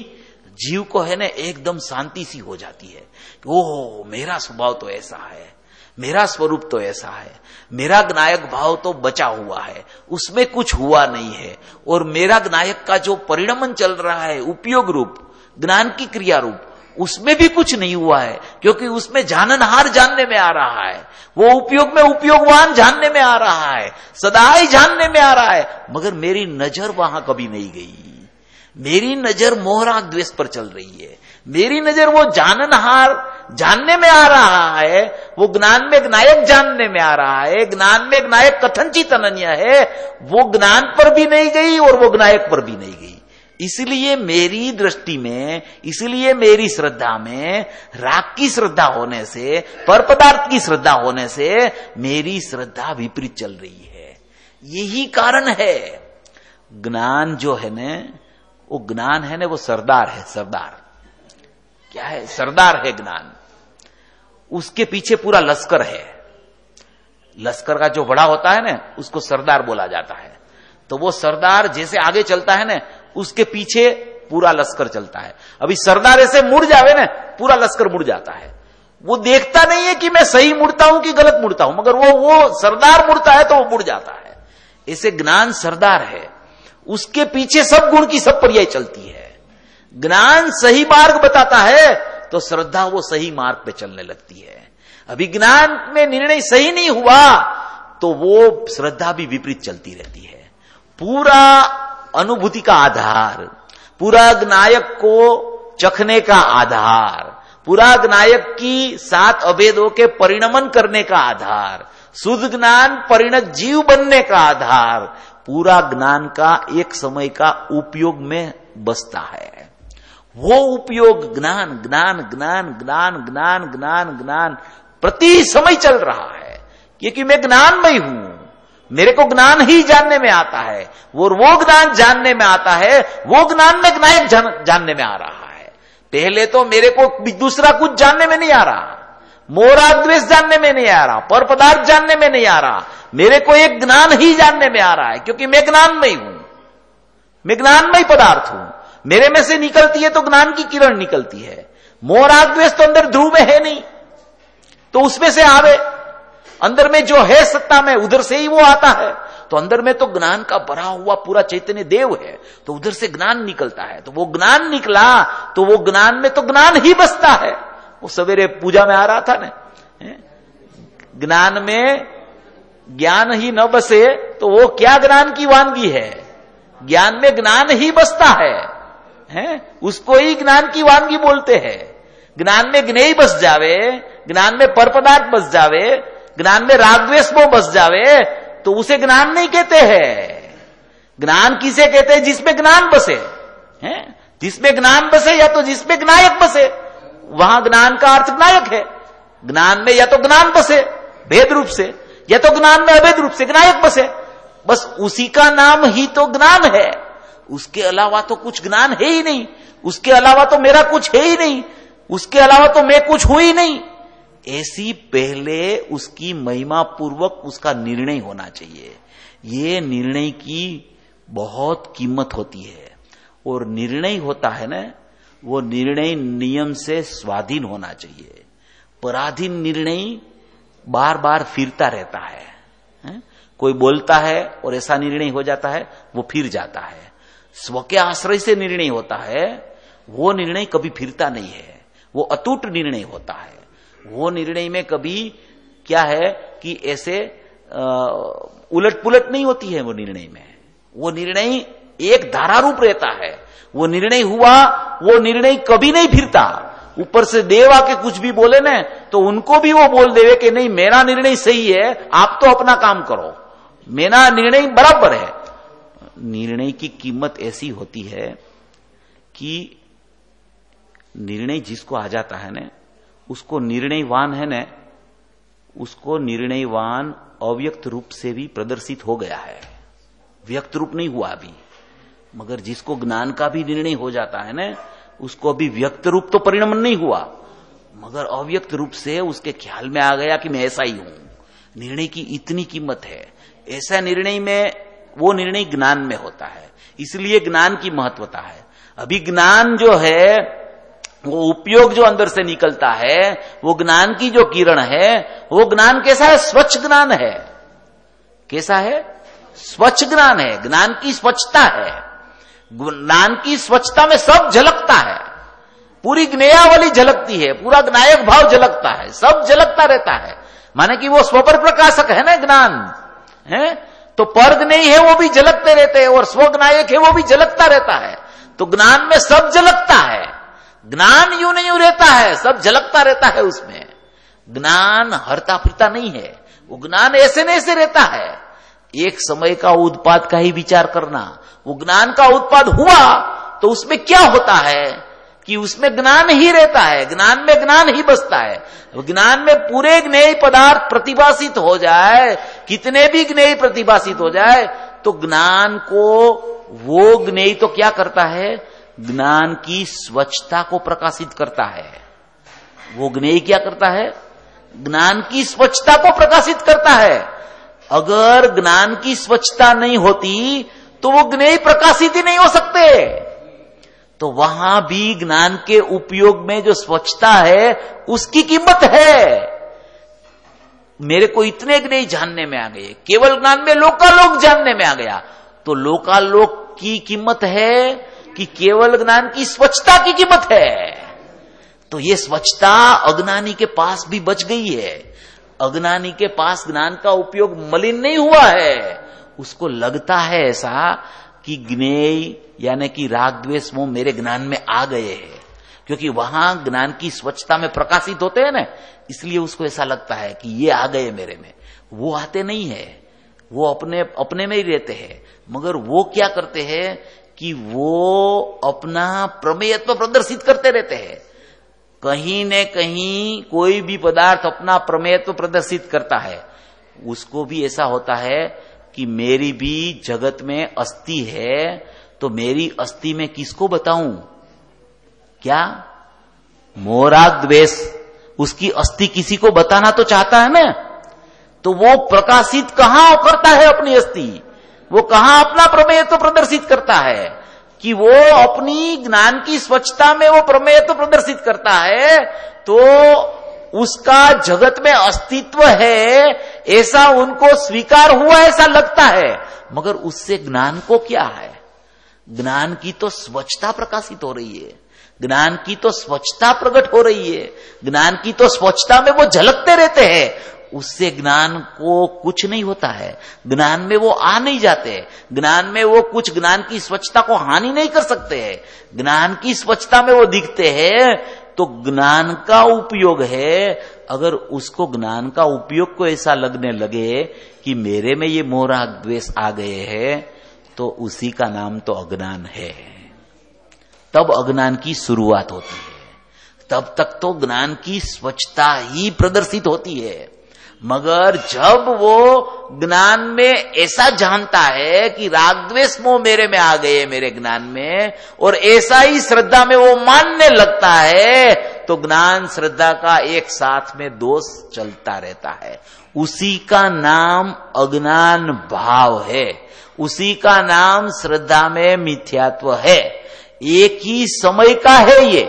जीव को है ना एकदम शांति सी हो जाती है कि ओह, मेरा स्वभाव तो ऐसा है, मेरा स्वरूप तो ऐसा है, मेरा ज्ञायक भाव तो बचा हुआ है, उसमें कुछ हुआ नहीं है, और मेरा ज्ञायक का जो परिणमन चल रहा है उपयोग रूप, ज्ञान की क्रिया रूप, उसमें भी कुछ नहीं हुआ है, क्योंकि उसमें जाननहार जानने में आ रहा है, वो उपयोग में उपयोगवान जानने में आ रहा है, सदाई जानने में आ रहा है, मगर मेरी नजर वहां कभी नहीं गई। मेरी नजर मोहराग द्वेष पर चल रही है, मेरी नजर वो जाननहार जानने में आ रहा है, वो ज्ञान में ज्ञायक जानने में आ रहा है, ज्ञान में ज्ञायक कथनचित अनन्य है, वो ज्ञान पर भी नहीं गई और वो ज्ञायक पर भी नहीं गई। इसलिए मेरी दृष्टि में, इसलिए मेरी श्रद्धा में राग की श्रद्धा होने से, पर पदार्थ की श्रद्धा होने से मेरी श्रद्धा विपरीत चल रही है। यही कारण है। ज्ञान जो है न, वो ज्ञान है ना, वो सरदार है। सरदार क्या है? सरदार है ज्ञान। उसके पीछे पूरा लश्कर है। लश्कर का जो बड़ा होता है ना, उसको सरदार बोला जाता है। तो वो सरदार जैसे आगे चलता है ना, उसके पीछे पूरा लश्कर चलता है। अभी सरदार ऐसे मुड़ जावे ना, पूरा लश्कर मुड़ जाता है। वो देखता नहीं है कि मैं सही मुड़ता हूं कि गलत मुड़ता हूं, मगर वो सरदार मुड़ता है तो वो मुड़ जाता है। ऐसे ज्ञान सरदार है, उसके पीछे सब गुण की सब पर्याय चलती है। ज्ञान सही मार्ग बताता है तो श्रद्धा वो सही मार्ग पे चलने लगती है। अभी ज्ञान में निर्णय सही नहीं हुआ तो वो श्रद्धा भी विपरीत चलती रहती है। पूरा अनुभूति का आधार, पूरा ज्ञायक को चखने का आधार, पूरा ज्ञायक की 7 अभेदों के परिणमन करने का आधार, शुद्ध ज्ञान परिणत जीव बनने का आधार, पूरा ज्ञान का एक समय का उपयोग में बसता है। वो उपयोग ज्ञान ज्ञान ज्ञान ज्ञान ज्ञान ज्ञान ज्ञान प्रति समय चल रहा है, क्योंकि मैं ज्ञानमय हूं, मेरे को ज्ञान ही जानने में आता है, वो ज्ञान जानने में आता है, वो ज्ञान में ज्ञायक जानने में आ रहा है। पहले तो मेरे को दूसरा कुछ जानने में नहीं आ रहा, मोहराग द्वेष जानने में नहीं आ रहा, पर पदार्थ जानने में नहीं आ रहा, मेरे को एक ज्ञान ही जानने में आ रहा है, क्योंकि मैं ज्ञानमय हूं, मैं ज्ञानमय पदार्थ हूं। मेरे में से निकलती है तो ज्ञान की किरण निकलती है। मोहराग द्वेष तो अंदर ध्रुव में है नहीं, तो उसमें से आवे, अंदर में जो है सत्ता में, उधर से ही वो आता है। तो अंदर में तो ज्ञान का भरा हुआ पूरा चैतन्य देव है, तो उधर से ज्ञान निकलता है। तो वो ज्ञान निकला तो वो ज्ञान में तो ज्ञान ही बसता है। वो सवेरे पूजा में आ रहा था ना, ज्ञान में ज्ञान ही न बसे तो वो क्या ज्ञान की वानगी है? ज्ञान में ज्ञान ही बसता है, उसको ही ज्ञान की वानगी बोलते हैं। ज्ञान में ज्ञेय बस जावे, ज्ञान में पर पदार्थ बस जावे, ज्ञान में राग द्वेष मोह बस जावे, तो उसे ज्ञान नहीं कहते हैं। ज्ञान किसे कहते हैं? जिसमें ज्ञान बसे, जिसमें ज्ञान बसे या तो जिसमें ज्ञायक बसे, वहां ज्ञान का अर्थ ज्ञायक है। ज्ञान में या तो ज्ञान बसे भेद रूप से, या तो ज्ञान में अभेद रूप से ज्ञायक बसे, बस उसी का नाम ही तो ज्ञान है। उसके अलावा तो कुछ ज्ञान है ही नहीं, उसके अलावा तो मेरा कुछ है ही नहीं, उसके अलावा तो मैं कुछ हूं ही नहीं। ऐसी पहले उसकी महिमा पूर्वक उसका निर्णय होना चाहिए। ये निर्णय की बहुत कीमत होती है, और निर्णय होता है ना, वो निर्णय नियम से स्वाधीन होना चाहिए। पराधीन निर्णय बार बार फिरता रहता है। कोई बोलता है और ऐसा निर्णय हो जाता है, वो फिर जाता है। स्व के आश्रय से निर्णय होता है, वो निर्णय कभी फिरता नहीं है, वो अटूट निर्णय होता है। वो निर्णय में कभी क्या है कि ऐसे उलट पुलट नहीं होती है। वो निर्णय में, वो निर्णय एक धारा रूप रहता है। वो निर्णय हुआ, वो निर्णय कभी नहीं फिरता। ऊपर से देव आके कुछ भी बोले ना, तो उनको भी वो बोल देवे कि नहीं, मेरा निर्णय सही है, आप तो अपना काम करो, मेरा निर्णय बराबर है। निर्णय की कीमत ऐसी होती है कि निर्णय जिसको आ जाता है ना, उसको निर्णयवान है ना, उसको निर्णयवान अव्यक्त रूप से भी प्रदर्शित हो गया है, व्यक्त रूप नहीं हुआ अभी। मगर जिसको ज्ञान का भी निर्णय हो जाता है ना, उसको अभी व्यक्त रूप तो परिणमन नहीं हुआ, मगर अव्यक्त रूप से उसके ख्याल में आ गया कि मैं ऐसा ही हूं। निर्णय की इतनी कीमत है। ऐसा निर्णय में, वो निर्णय ज्ञान में होता है, इसलिए ज्ञान की महत्वता है। अभी ज्ञान जो है, वो उपयोग जो अंदर से निकलता है, वो ज्ञान की जो किरण है, वो ज्ञान कैसा है? स्वच्छ ज्ञान है। कैसा है? स्वच्छ ज्ञान है। ज्ञान की स्वच्छता है। ज्ञान की स्वच्छता में सब झलकता है, पूरी ज्ञेयावली झलकती है, पूरा ज्ञायक भाव झलकता है, सब झलकता रहता है। माने कि वो स्वपर प्रकाशक है ना ज्ञान है, तो पर ज्ञेय है वो भी झलकते रहते हैं, और स्वज्ञायक है वो भी झलकता रहता है। तो ज्ञान में सब झलकता है। ज्ञान यूं नहीं रहता है, सब झलकता रहता है उसमें। ज्ञान हरता फिरता नहीं है, वो ज्ञान ऐसे न ऐसे रहता है। एक समय का उत्पाद का ही विचार करना, वो ज्ञान का उत्पाद हुआ तो उसमें क्या होता है कि उसमें ज्ञान ही रहता है, ज्ञान में ज्ञान ही बसता है। ज्ञान में पूरे ज्ञेय पदार्थ प्रतिभाषित हो जाए, कितने भी ज्ञेय प्रतिभाषित हो जाए, तो ज्ञान को वो ज्ञेय तो क्या करता है? ज्ञान की स्वच्छता को प्रकाशित करता है। वो ज्ञेय क्या करता है? ज्ञान की स्वच्छता को प्रकाशित करता है। अगर ज्ञान की स्वच्छता नहीं होती तो वो ज्ञेय प्रकाशित ही नहीं हो सकते। तो वहां भी ज्ञान के उपयोग में जो स्वच्छता है, उसकी कीमत है। मेरे को इतने ज्ञेय जानने में आ गए, केवल ज्ञान में लोकालोक जानने में आ गया, तो लोकालोक की कीमत है कि केवल ज्ञान की स्वच्छता की कीमत है। तो ये स्वच्छता अज्ञानी के पास भी बच गई है। अज्ञानी के पास ज्ञान का उपयोग मलिन नहीं हुआ है। उसको लगता है ऐसा कि ज्ञेय यानी कि राग द्वेष मोह मेरे ज्ञान में आ गए हैं, क्योंकि वहां ज्ञान की स्वच्छता में प्रकाशित होते हैं ना, इसलिए उसको ऐसा लगता है कि ये आ गए मेरे में। वो आते नहीं है, वो अपने में ही रहते हैं। मगर वो क्या करते हैं कि वो अपना प्रमेयत्व प्रदर्शित करते रहते हैं। कहीं न कहीं कोई भी पदार्थ अपना प्रमेयत्व प्रदर्शित करता है, उसको भी ऐसा होता है कि मेरी भी जगत में अस्थि है, तो मेरी अस्थि में किसको बताऊं? क्या? मोहराग द्वेष उसकी अस्थि किसी को बताना तो चाहता है ना, तो वो प्रकाशित कहां करता है अपनी अस्थि? वो कहां अपना प्रमेयत्व प्रदर्शित करता है? कि वो अपनी ज्ञान की स्वच्छता में वो प्रमेयत्व प्रदर्शित करता है, तो उसका जगत में अस्तित्व है ऐसा उनको स्वीकार हुआ, ऐसा लगता है। मगर उससे ज्ञान को क्या है? ज्ञान की तो स्वच्छता प्रकाशित हो रही है, ज्ञान की तो स्वच्छता प्रकट हो रही है, ज्ञान की तो स्वच्छता में वो झलकते रहते हैं। उससे ज्ञान को कुछ नहीं होता है, ज्ञान में वो आ नहीं जाते, ज्ञान में वो कुछ ज्ञान की स्वच्छता को हानि नहीं कर सकते हैं। ज्ञान की स्वच्छता में वो दिखते हैं, तो ज्ञान का उपयोग है। अगर उसको ज्ञान का उपयोग को ऐसा लगने लगे कि मेरे में ये मोह राग द्वेष आ गए हैं, तो उसी का नाम तो अज्ञान है। तब अज्ञान की शुरुआत होती है। तब तक तो ज्ञान की स्वच्छता ही प्रदर्शित होती है। मगर जब वो ज्ञान में ऐसा जानता है कि राग द्वेष मोह मेरे में आ गए मेरे ज्ञान में, और ऐसा ही श्रद्धा में वो मानने लगता है, तो ज्ञान श्रद्धा का एक साथ में दोष चलता रहता है। उसी का नाम अज्ञान भाव है, उसी का नाम श्रद्धा में मिथ्यात्व है। एक ही समय का है ये,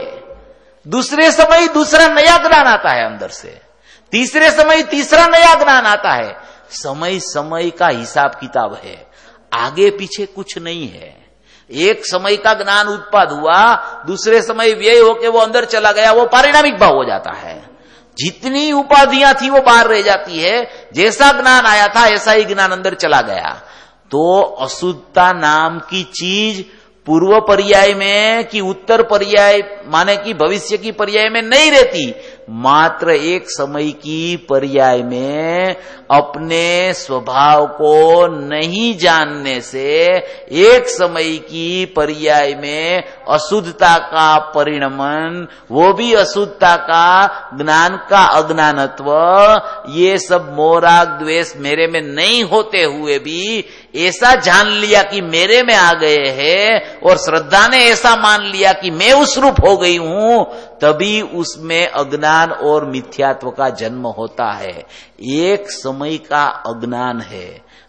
दूसरे समय दूसरा नया ज्ञान आता है अंदर से, तीसरे समय तीसरा नया ज्ञान आता है। समय समय का हिसाब किताब है, आगे पीछे कुछ नहीं है। एक समय का ज्ञान उत्पाद हुआ, दूसरे समय व्यय होके वो अंदर चला गया, वो पारिणामिक भाव हो जाता है। जितनी उपाधियां थी वो बाहर रह जाती है, जैसा ज्ञान आया था ऐसा ही ज्ञान अंदर चला गया। तो अशुद्धता नाम की चीज पूर्व पर्याय में कि उत्तर पर्याय माने कि भविष्य की पर्याय में नहीं रहती, मात्र एक समय की पर्याय में अपने स्वभाव को नहीं जानने से, एक समय की पर्याय में अशुद्धता का परिणमन, वो भी अशुद्धता का, ज्ञान का अज्ञानत्व, ये सब मोह राग द्वेष मेरे में नहीं होते हुए भी ऐसा जान लिया कि मेरे में आ गए हैं, और श्रद्धा ने ऐसा मान लिया कि मैं उस रूप हो गई हूं, तभी उसमें अज्ञान और मिथ्यात्व का जन्म होता है। एक समय का अज्ञान है,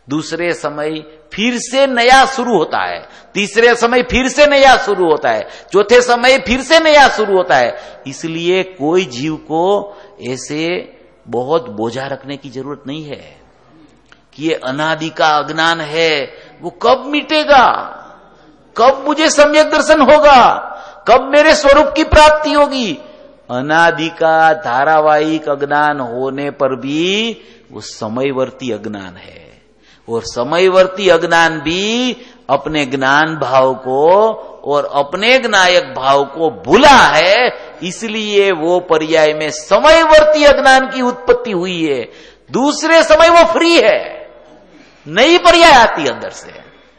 दूसरे समय फिर से नया शुरू होता है, तीसरे समय फिर से नया शुरू होता है, चौथे समय फिर से नया शुरू होता है। इसलिए कोई जीव को ऐसे बहुत बोझा रखने की जरूरत नहीं है कि ये अनादि का अज्ञान है, वो कब मिटेगा, कब मुझे सम्यक दर्शन होगा, कब मेरे स्वरूप की प्राप्ति होगी। अनादि का धारावाहिक अज्ञान होने पर भी वो समयवर्ती अज्ञान है, और समयवर्ती अज्ञान भी अपने ज्ञान भाव को और अपने ज्ञायक भाव को भूला है, इसलिए वो पर्याय में समयवर्ती अज्ञान की उत्पत्ति हुई है। दूसरे समय वो फ्री है, नई पर्याय आती अंदर से,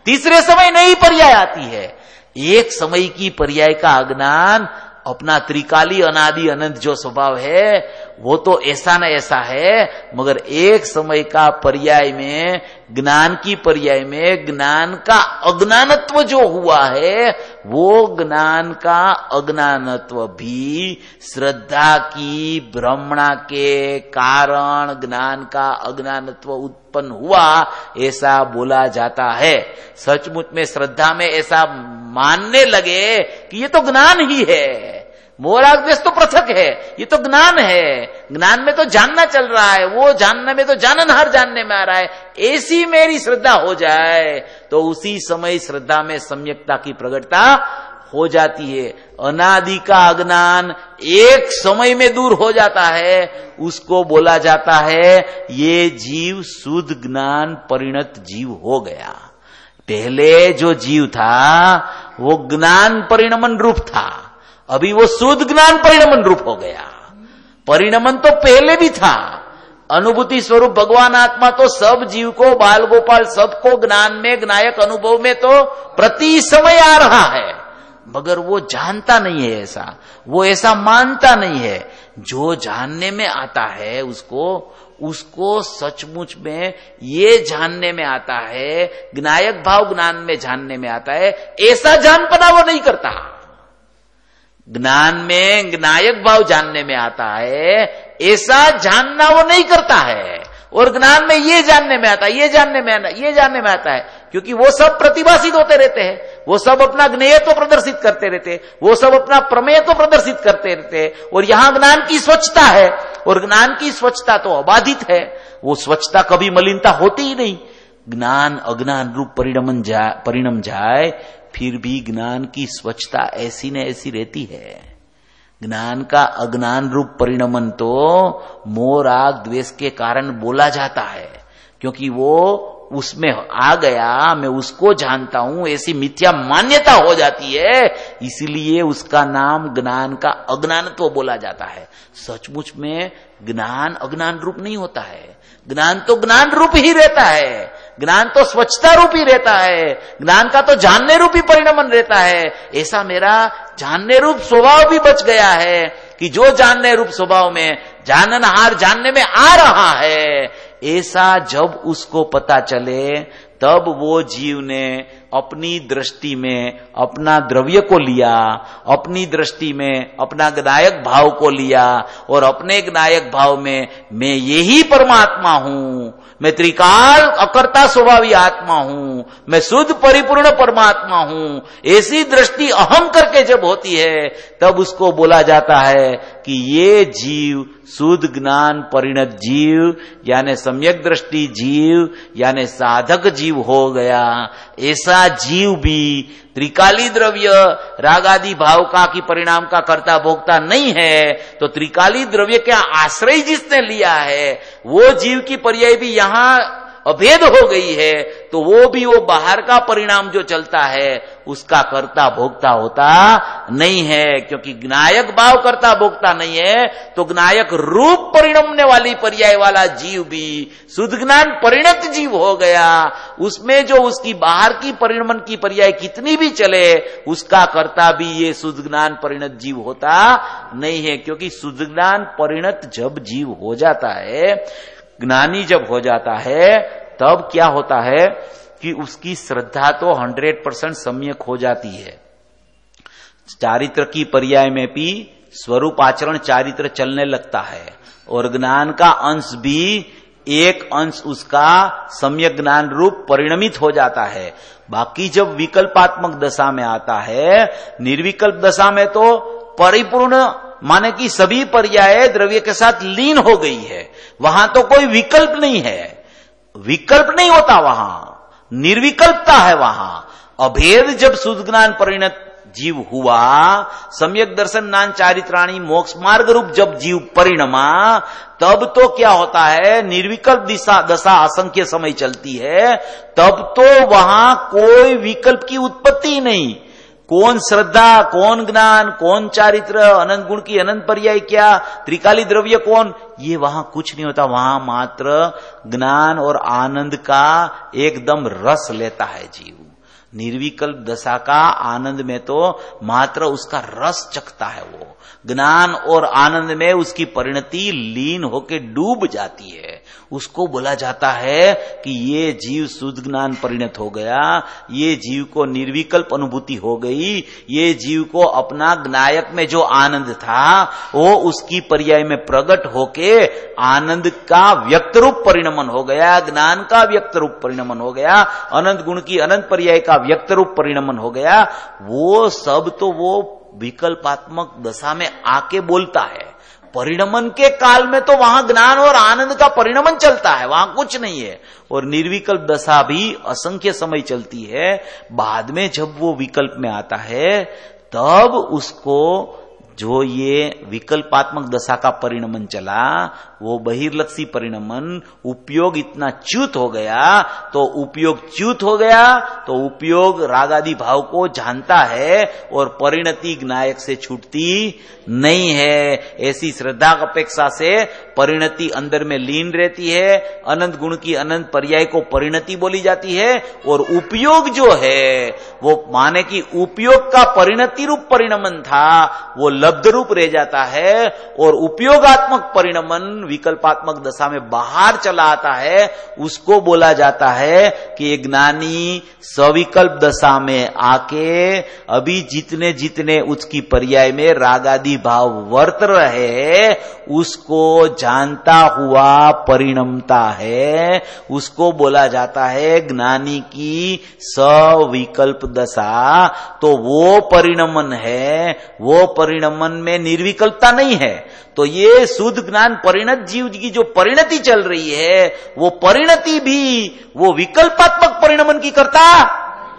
तीसरे समय नई पर्याय आती है। एक समय की पर्याय का अज्ञान अपना त्रिकाली अनादि अनंत जो स्वभाव है वो तो ऐसा न ऐसा है, मगर एक समय का पर्याय में, ज्ञान की पर्याय में ज्ञान का अज्ञानत्व जो हुआ है, वो ज्ञान का अज्ञानत्व भी श्रद्धा की भ्रमणा के कारण ज्ञान का अज्ञानत्व उत्पन्न हुआ, ऐसा बोला जाता है। सचमुच में श्रद्धा में ऐसा मानने लगे कि ये तो ज्ञान ही है, मोह राग द्वेष तो पृथक है, ये तो ज्ञान है, ज्ञान में तो जानना चल रहा है, वो जानने में तो जाननहार जानने में आ रहा है, ऐसी मेरी श्रद्धा हो जाए तो उसी समय श्रद्धा में सम्यकता की प्रगटता हो जाती है। अनादि का अज्ञान एक समय में दूर हो जाता है, उसको बोला जाता है ये जीव शुद्ध ज्ञान परिणत जीव हो गया। पहले जो जीव था वो ज्ञान परिणमन रूप था, अभी वो शुद्ध ज्ञान परिणमन रूप हो गया। परिणमन तो पहले भी था, अनुभूति स्वरूप भगवान आत्मा तो सब जीव को, बाल गोपाल सबको ज्ञान में, ज्ञायक अनुभव में तो प्रति समय आ रहा है, मगर वो जानता नहीं है ऐसा, वो ऐसा मानता नहीं है। जो जानने में आता है उसको सचमुच में ये जानने में आता है, ज्ञायक भाव ज्ञान में जानने में आता है, ऐसा जानपना वो नहीं करता। ज्ञान में ज्ञायक भाव जानने में आता है, ऐसा जानना वो नहीं करता है, और ज्ञान में ये जानने में आता है, ये जानने में आता है, क्योंकि वो सब प्रतिभासित होते रहते हैं, वो सब अपना ज्ञेयत्व प्रदर्शित करते रहते हैं, वो सब अपना प्रमेयत्व प्रदर्शित करते रहते हैं, और यहां ज्ञान की स्वच्छता है, और ज्ञान की स्वच्छता तो अबाधित है, वो स्वच्छता कभी मलिनता होती ही नहीं। ज्ञान अज्ञान रूप परिणम जाए, फिर भी ज्ञान की स्वच्छता ऐसी न ऐसी रहती है। ज्ञान का अज्ञान रूप परिणमन तो मोह राग द्वेष के कारण बोला जाता है, क्योंकि वो उसमें आ गया, मैं उसको जानता हूं, ऐसी मिथ्या मान्यता हो जाती है, इसलिए उसका नाम ज्ञान का अज्ञानत्व बोला जाता है। सचमुच में ज्ञान अज्ञान रूप नहीं होता है, ज्ञान तो ज्ञान रूप ही रहता है, ज्ञान तो स्वच्छता रूप ही रहता है, ज्ञान का तो जानने रूप ही परिणमन रहता है। ऐसा मेरा जानने रूप स्वभाव भी बच गया है कि जो जानने रूप स्वभाव में जाननहार जानने में आ रहा है, ऐसा जब उसको पता चले, तब वो जीव ने अपनी दृष्टि में अपना द्रव्य को लिया, अपनी दृष्टि में अपना ज्ञायक भाव को लिया, और अपने ज्ञायक भाव में मैं यही परमात्मा हूं, मैं त्रिकाल अकर्ता स्वभावी आत्मा हूं, मैं शुद्ध परिपूर्ण परमात्मा हूं, ऐसी दृष्टि अहम करके जब होती है, तब उसको बोला जाता है कि ये जीव शुद्ध ज्ञान परिणत जीव, यानी सम्यक दृष्टि जीव, यानी साधक जीव हो गया। ऐसा जीव भी त्रिकाली द्रव्य राग आदि भाव का की परिणाम का कर्ता भोक्ता नहीं है, तो त्रिकाली द्रव्य का आश्रय जिसने लिया है, वो जीव की पर्याय भी यहां अभेद हो गई है, तो वो भी वो बाहर का परिणाम जो चलता है उसका कर्ता भोक्ता होता नहीं है। क्योंकि ज्ञायक भाव कर्ता भोक्ता नहीं है तो ज्ञायक रूप परिणमने वाली पर्याय वाला जीव भी शुद्ध ज्ञान परिणत जीव हो गया। उसमें जो उसकी बाहर की परिणमन की पर्याय कितनी भी चले उसका कर्ता भी ये शुद्ध ज्ञान परिणत जीव होता नहीं है। क्योंकि शुद्ध ज्ञान परिणत जब जीव हो जाता है, ज्ञानी जब हो जाता है, तब क्या होता है कि उसकी श्रद्धा तो 100% सम्यक हो जाती है। चारित्र की पर्याय में भी स्वरूप आचरण चारित्र चलने लगता है और ज्ञान का अंश भी एक अंश उसका सम्यक ज्ञान रूप परिणमित हो जाता है। बाकी जब विकल्पात्मक दशा में आता है, निर्विकल्प दशा में तो परिपूर्ण माने कि सभी पर्याय द्रव्य के साथ लीन हो गई है, वहां तो कोई विकल्प नहीं है, विकल्प नहीं होता, वहां निर्विकल्पता है। वहां अभेद जब शुद्ध ज्ञान परिणत जीव हुआ, सम्यक दर्शन नान चारित्राणी मोक्ष मार्ग रूप जब जीव परिणमा, तब तो क्या होता है, निर्विकल्प दशा असंख्य समय चलती है, तब तो वहां कोई विकल्प की उत्पत्ति नहीं। कौन श्रद्धा, कौन ज्ञान, कौन चारित्र, अनंत गुण की अनंत पर्याय क्या, त्रिकाली द्रव्य कौन, ये वहां कुछ नहीं होता। वहां मात्र ज्ञान और आनंद का एकदम रस लेता है जीव। निर्विकल्प दशा का आनंद में तो मात्र उसका रस चखता है। वो ज्ञान और आनंद में उसकी परिणति लीन होके डूब जाती है। उसको बोला जाता है कि ये जीव शुद्ध ज्ञान परिणत हो गया, ये जीव को निर्विकल्प अनुभूति हो गई, ये जीव को अपना ज्ञायक में जो आनंद था वो उसकी पर्याय में प्रकट होके आनंद का व्यक्त रूप परिणमन हो गया, ज्ञान का व्यक्त रूप परिणमन हो गया, अनंत गुण की अनंत पर्याय का व्यक्त रूप परिणमन हो गया। वो सब तो वो विकल्पात्मक दशा में आके बोलता है। परिणमन के काल में तो वहां ज्ञान और आनंद का परिणमन चलता है, वहां कुछ नहीं है। और निर्विकल्प दशा भी असंख्य समय चलती है। बाद में जब वो विकल्प में आता है तब उसको जो ये विकल्पात्मक दशा का परिणमन चला, वो बहिर्लक्षी परिणमन उपयोग इतना च्युत हो गया, तो उपयोग च्युत हो गया तो उपयोग रागादि भाव को जानता है और परिणति ज्ञायक से छूटती नहीं है। ऐसी श्रद्धा अपेक्षा से परिणति अंदर में लीन रहती है। अनंत गुण की अनंत पर्याय को परिणति बोली जाती है और उपयोग जो है वो माने कि उपयोग का परिणति रूप परिणमन था वो लब्ध रूप रह जाता है और उपयोगात्मक परिणमन विकल्पात्मक दशा में बाहर चला आता है। उसको बोला जाता है कि ज्ञानी सविकल्प दशा में आके अभी जितने जितने उसकी पर्याय में रागादि भाव वर्त रहे उसको जानता हुआ परिणमता है। उसको बोला जाता है ज्ञानी की सविकल्प दशा। तो वो परिणमन है, वो परिणमन में निर्विकल्पता नहीं है। तो ये शुद्ध ज्ञान परिणत जीव की जो परिणति चल रही है वो परिणति भी वो विकल्पात्मक परिणमन की करता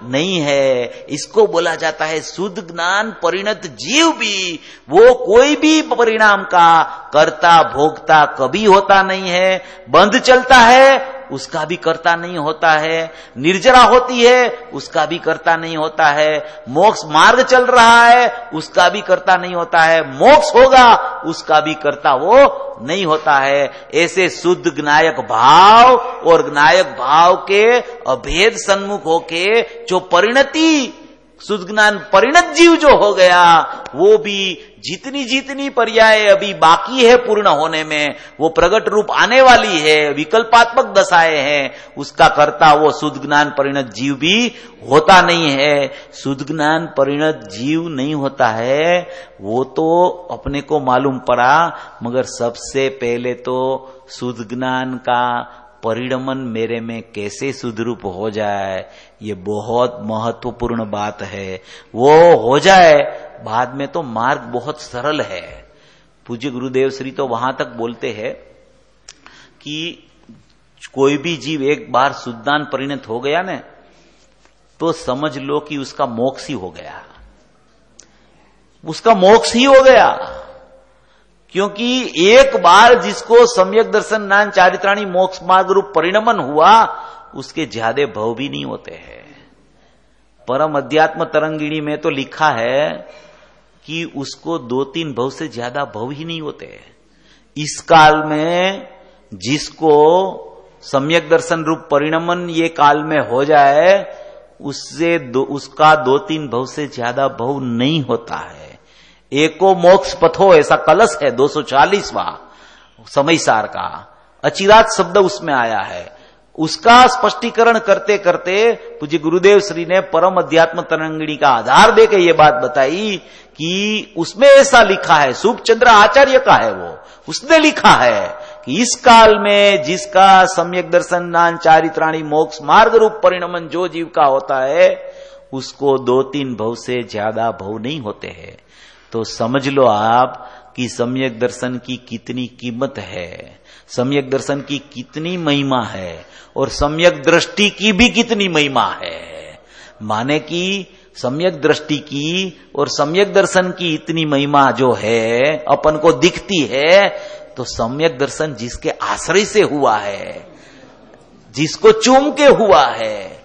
नहीं है। इसको बोला जाता है शुद्ध ज्ञान परिणत जीव भी वो कोई भी परिणाम का कर्ता भोक्ता कभी होता नहीं है। बंध चलता है उसका भी कर्ता नहीं होता है, निर्जरा होती है उसका भी कर्ता नहीं होता है, मोक्ष मार्ग चल रहा है उसका भी कर्ता नहीं होता है, मोक्ष होगा उसका भी कर्ता वो नहीं होता है। ऐसे शुद्ध ज्ञायक भाव और ज्ञायक भाव के अभेद सन्मुख होके जो परिणति शुद्ध ज्ञान परिणत जीव जो हो गया वो भी जितनी जितनी पर्याय अभी बाकी है पूर्ण होने में वो प्रगट रूप आने वाली है, विकल्पात्मक दशाएं हैं, उसका कर्ता वो शुद्ध ज्ञान परिणत जीव भी होता नहीं है। शुद्ध ज्ञान परिणत जीव नहीं होता है वो तो अपने को मालूम पड़ा, मगर सबसे पहले तो शुद्ध ज्ञान का परिणमन मेरे में कैसे सुधरूप हो जाए ये बहुत महत्वपूर्ण बात है। वो हो जाए बाद में तो मार्ग बहुत सरल है। पूज्य गुरुदेव श्री तो वहां तक बोलते हैं कि कोई भी जीव एक बार शुद्धान परिणत हो गया ना तो समझ लो कि उसका मोक्ष ही हो गया, उसका मोक्ष ही हो गया। क्योंकि एक बार जिसको सम्यक दर्शन ज्ञान चारित्राणी मोक्ष मार्ग रूप परिणमन हुआ उसके ज्यादा भव भी नहीं होते हैं। परम अध्यात्म तरंगिणी में तो लिखा है कि उसको 2-3 भव से ज्यादा भव ही नहीं होते। इस काल में जिसको सम्यक दर्शन रूप परिणमन ये काल में हो जाए, उसका 2-3 भव से ज्यादा भव नहीं होता है। एको मोक्ष पथो ऐसा कलश है 240वां समयसार का, अचिरात शब्द उसमें आया है। उसका स्पष्टीकरण करते करते पूज्य गुरुदेव श्री ने परम अध्यात्म तरंगिणी का आधार देकर यह बात बताई कि उसमें ऐसा लिखा है, सूपचंद्र आचार्य का है वो, उसने लिखा है कि इस काल में जिसका सम्यक दर्शन ज्ञान चारित्राणी मोक्ष मार्ग रूप परिणमन जो जीव का होता है, उसको 2-3 भव से ज्यादा भव नहीं होते हैं। तो समझ लो आप कि सम्यक दर्शन की कितनी कीमत है, सम्यक दर्शन की कितनी महिमा है, और सम्यक दृष्टि की भी कितनी महिमा है। माने कि सम्यक दृष्टि की और सम्यक दर्शन की इतनी महिमा जो है अपन को दिखती है, तो सम्यक दर्शन जिसके आश्रय से हुआ है, जिसको चूम के हुआ है,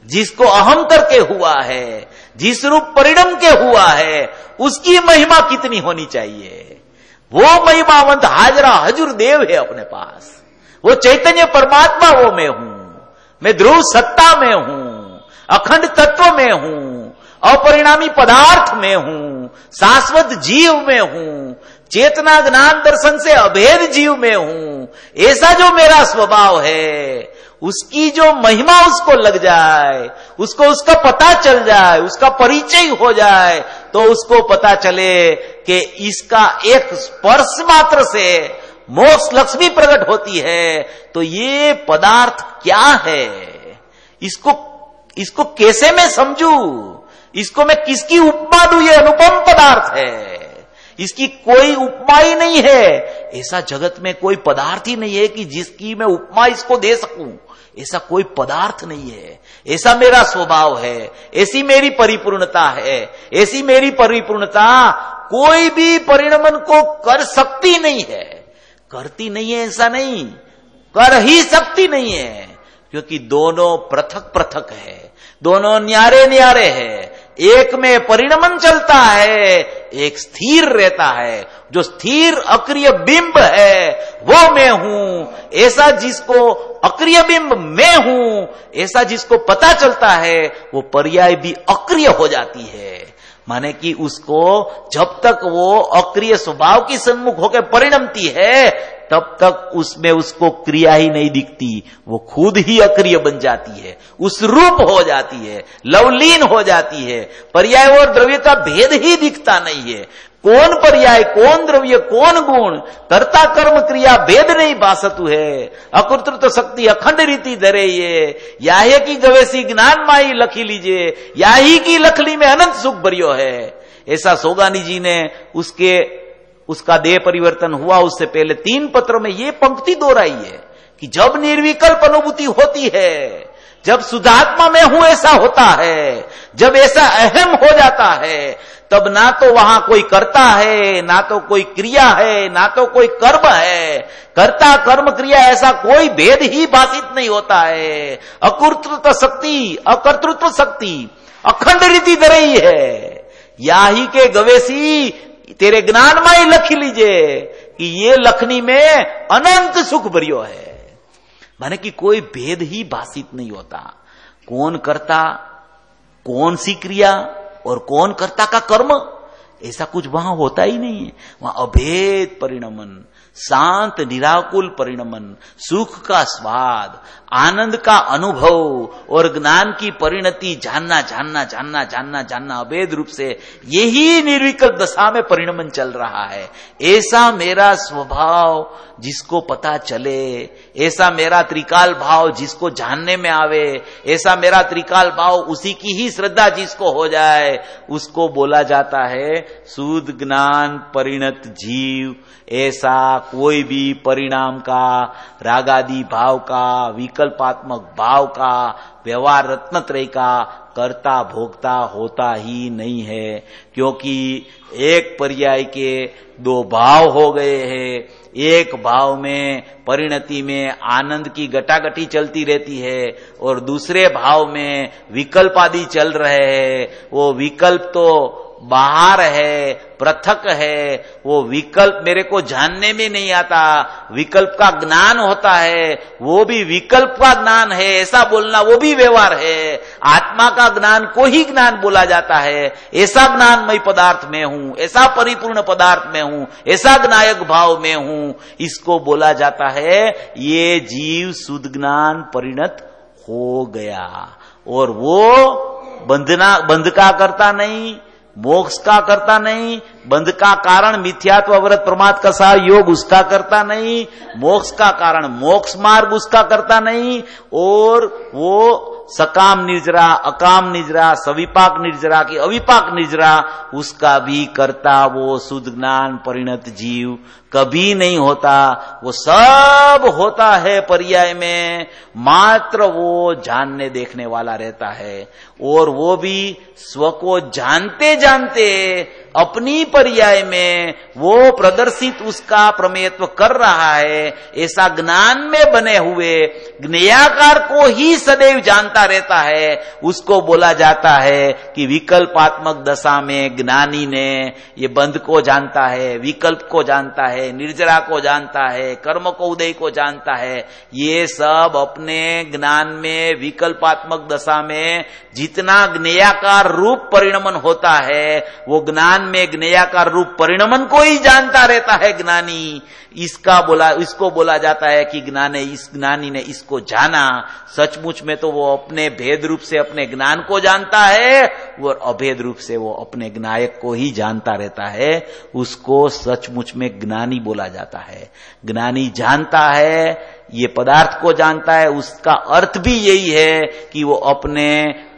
जिसको अहम करके हुआ है, जिस रूप परिणम के हुआ है, उसकी महिमा कितनी होनी चाहिए। वो महिमावंत हाजरा हजूर देव है अपने पास, वो चैतन्य परमात्मा वो मैं हूं, मैं ध्रुव सत्ता में हूं, अखंड तत्व में हूं, अपरिणामी पदार्थ में हूं, शाश्वत जीव में हूं, चेतना ज्ञान दर्शन से अभेद जीव में हूं। ऐसा जो मेरा स्वभाव है, उसकी जो महिमा उसको लग जाए, उसको उसका पता चल जाए, उसका परिचय हो जाए, तो उसको पता चले कि इसका एक स्पर्श मात्र से मोक्ष लक्ष्मी प्रकट होती है। तो ये पदार्थ क्या है, इसको कैसे मैं समझू, इसको मैं किसकी उपमा दूं, ये अनुपम पदार्थ है, इसकी कोई उपमा ही नहीं है। ऐसा जगत में कोई पदार्थ ही नहीं है कि जिसकी मैं उपमा इसको दे सकूं, ऐसा कोई पदार्थ नहीं है। ऐसा मेरा स्वभाव है, ऐसी मेरी परिपूर्णता है, ऐसी मेरी परिपूर्णता कोई भी परिणमन को कर सकती नहीं है, करती नहीं है ऐसा नहीं, कर ही सकती नहीं है, क्योंकि दोनों पृथक पृथक है, दोनों न्यारे न्यारे है। एक में परिणमन चलता है, एक स्थिर रहता है। जो स्थिर अक्रिय बिंब है वो मैं हूं, ऐसा जिसको अक्रिय बिंब मैं हूं, ऐसा जिसको पता चलता है, वो पर्याय भी अक्रिय हो जाती है। माने कि उसको जब तक वो अक्रिय स्वभाव की सम्मुख होकर परिणमती है, तब तक उसमें उसको क्रिया ही नहीं दिखती, वो खुद ही अक्रिय बन जाती है, उस रूप हो जाती है, लवलीन हो जाती है। पर्याय और द्रव्य का भेद ही दिखता नहीं है। कौन पर्याय, कौन द्रव्य, कौन गुण, कर्ता कर्म क्रिया भेद नहीं बासतु है। अकृतृत्व शक्ति अखंड रीति धरे ये, याहे की गवेसी ज्ञान माई लखी लीजिए, याही की लखली में अनंत सुख भरियो है। ऐसा सोगानी जी ने उसका देह परिवर्तन हुआ उससे पहले 3 पत्रों में ये पंक्ति दोहराई है कि जब निर्विकल्प अनुभूति होती है, जब शुद्धात्मा में हूं ऐसा होता है, जब ऐसा अहम हो जाता है, तब ना तो वहां कोई कर्ता है, ना तो कोई क्रिया है, ना तो कोई कर्म है। कर्ता कर्म क्रिया ऐसा कोई भेद ही भाषित नहीं होता है। अकृतृत्व शक्ति, अकर्तृत्व शक्ति अखंड रीति धर रही है। याही के गवेसी तेरे ज्ञान में ही लख लीजिए कि ये लखनी में अनंत सुख भरियो है। माने कि कोई भेद ही भाषित नहीं होता। कौन कर्ता, कौन सी क्रिया और कौन कर्ता का कर्म, ऐसा कुछ वहां होता ही नहीं है। वहां अभेद परिणमन, शांत निराकुल परिणमन, सुख का स्वाद, आनंद का अनुभव और ज्ञान की परिणति जानना जानना जानना जानना जानना अभेद रूप से यही निर्विकल्प दशा में परिणमन चल रहा है। ऐसा मेरा स्वभाव जिसको पता चले, ऐसा मेरा त्रिकाल भाव जिसको जानने में आवे, ऐसा मेरा त्रिकाल भाव उसी की ही श्रद्धा जिसको हो जाए, उसको बोला जाता है शुद्ध ज्ञान परिणत जीव ऐसा कोई भी परिणाम का, रागादि भाव का, विकल्पात्मक भाव का, व्यवहार रत्नत्रय का कर्ता भोक्ता होता ही नहीं है, क्योंकि एक पर्याय के दो भाव हो गए हैं। एक भाव में परिणति में आनंद की गटागटी चलती रहती है और दूसरे भाव में विकल्प आदि चल रहे हैं। वो विकल्प तो बाहर है, पृथक है, वो विकल्प मेरे को जानने में नहीं आता। विकल्प का ज्ञान होता है, वो भी विकल्प का ज्ञान है ऐसा बोलना वो भी व्यवहार है। आत्मा का ज्ञान को ही ज्ञान बोला जाता है। ऐसा ज्ञानमय पदार्थ में हूं, ऐसा परिपूर्ण पदार्थ में हूं, ऐसा ज्ञायक भाव में हूं, इसको बोला जाता है ये जीव शुद्ध ज्ञान परिणत हो गया। और वो बंध का करता नहीं, मोक्ष का करता नहीं, बंध का कारण मिथ्यात्व अवरत प्रमाद का सहयोग उसका करता नहीं, मोक्ष का कारण मोक्ष मार्ग उसका करता नहीं, और वो सकाम निर्जरा, अकाम निर्जरा, सविपाक निर्जरा की अविपाक निर्जरा उसका भी करता वो शुद्ध ज्ञान परिणत जीव कभी नहीं होता। वो सब होता है पर्याय में, मात्र वो जानने देखने वाला रहता है। और वो भी स्व को जानते जानते अपनी पर्याय में वो प्रदर्शित उसका प्रमेयत्व कर रहा है। ऐसा ज्ञान में बने हुए ज्ञेयाकार को ही सदैव जानता रहता है। उसको बोला जाता है कि विकल्पात्मक दशा में ज्ञानी ने ये बंध को जानता है, विकल्प को जानता है, निर्जरा को जानता है, कर्म को उदय को जानता है। ये सब अपने ज्ञान में विकल्पात्मक दशा में जितना ज्ञेयाकार रूप परिणमन होता है वो ज्ञान में ज्ञेयाकार रूप परिणमन को ही जानता रहता है ज्ञानी। इसको बोला जाता है कि ज्ञानी ने इसको जाना। सचमुच में तो वो अपने भेद रूप से अपने ज्ञान को जानता है और अभेद रूप से वो अपने ज्ञायक को ही जानता रहता है। उसको सचमुच में ज्ञानी बोला जाता है। ज्ञानी जानता है, ये पदार्थ को जानता है। उसका अर्थ भी यही है कि वो अपने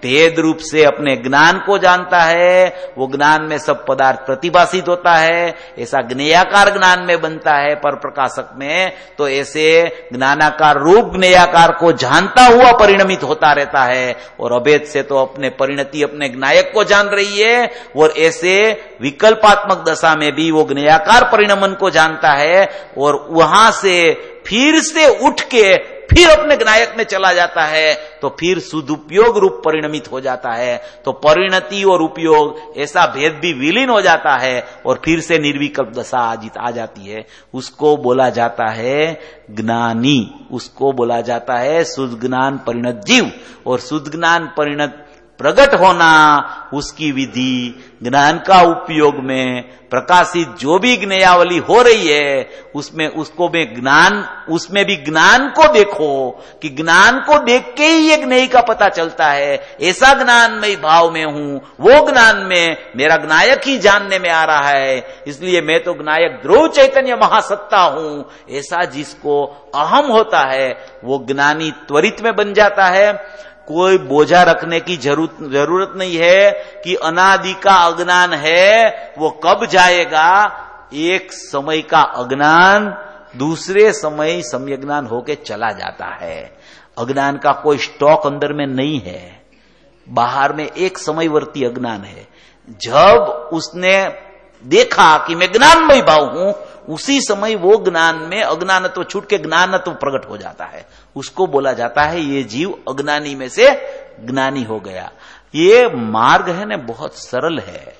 भेद रूप से अपने ज्ञान को जानता है। वो ज्ञान में सब पदार्थ प्रतिभाषित होता है, ऐसा ज्ञेयाकार ज्ञान में बनता है पर प्रकाशक में। तो ऐसे ज्ञानाकार रूप ज्ञेयाकार को जानता हुआ परिणमित होता रहता है और अभेद से तो अपने परिणति अपने ज्ञायक को जान रही है। और ऐसे विकल्पात्मक दशा में भी वो ज्ञेयाकार परिणमन को जानता है और वहां से फिर से उठ के फिर अपने ज्ञायक में चला जाता है तो फिर सदुपयोग रूप परिणमित हो जाता है। तो परिणति और उपयोग ऐसा भेद भी विलीन हो जाता है और फिर से निर्विकल्प दशा आ जाती है। उसको बोला जाता है ज्ञानी, उसको बोला जाता है शुद्ध ज्ञान परिणत जीव। और शुद्ध ज्ञान परिणत प्रकट होना उसकी विधि, ज्ञान का उपयोग में प्रकाशित जो भी ज्ञेयावली हो रही है उसमें उसमें भी ज्ञान को देखो कि ज्ञान को देख के ही ये ज्ञेय का पता चलता है। ऐसा ज्ञानमय भाव में हूं, वो ज्ञान में मेरा ज्ञायक ही जानने में आ रहा है, इसलिए मैं तो ज्ञायक ध्रुव चैतन्य महासत्ता हूं। ऐसा जिसको अहम होता है वो ज्ञानी त्वरित में बन जाता है। कोई बोझा रखने की जरूरत नहीं है कि अनादि का अज्ञान है वो कब जाएगा। एक समय का अज्ञान दूसरे समय सम्यक ज्ञान होके चला जाता है। अज्ञान का कोई स्टॉक अंदर में नहीं है, बाहर में एक समयवर्ती अज्ञान है। जब उसने देखा कि मैं ज्ञानमय भाव हूं उसी समय वो ज्ञान में अज्ञानत्व छूट के ज्ञानत्व प्रकट हो जाता है। उसको बोला जाता है ये जीव अज्ञानी में से ज्ञानी हो गया। ये मार्ग है ना बहुत सरल है,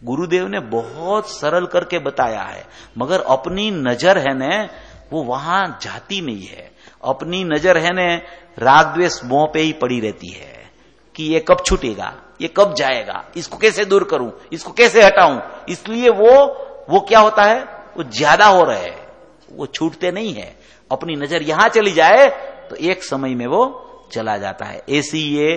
गुरुदेव ने बहुत सरल करके बताया है, मगर अपनी नजर है ना वो वहां जाती नहीं है। अपनी नजर है ना राग द्वेष मोह पे ही पड़ी रहती है कि ये कब छूटेगा, ये कब जाएगा, इसको कैसे दूर करूं, इसको कैसे हटाऊं। इसलिए वो क्या होता है वो ज्यादा हो रहे हैं, वो छूटते नहीं है। अपनी नजर यहां चली जाए तो एक समय में वो चला जाता है। ऐसी ये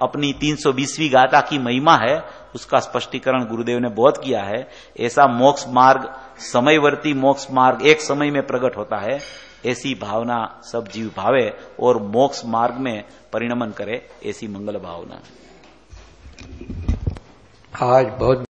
अपनी 320वीं गाथा की महिमा है, उसका स्पष्टीकरण गुरुदेव ने बहुत किया है। ऐसा मोक्ष मार्ग, समयवर्ती मोक्ष मार्ग एक समय में प्रकट होता है। ऐसी भावना सब जीव भावे और मोक्ष मार्ग में परिणमन करे, ऐसी मंगल भावना। आज बहुत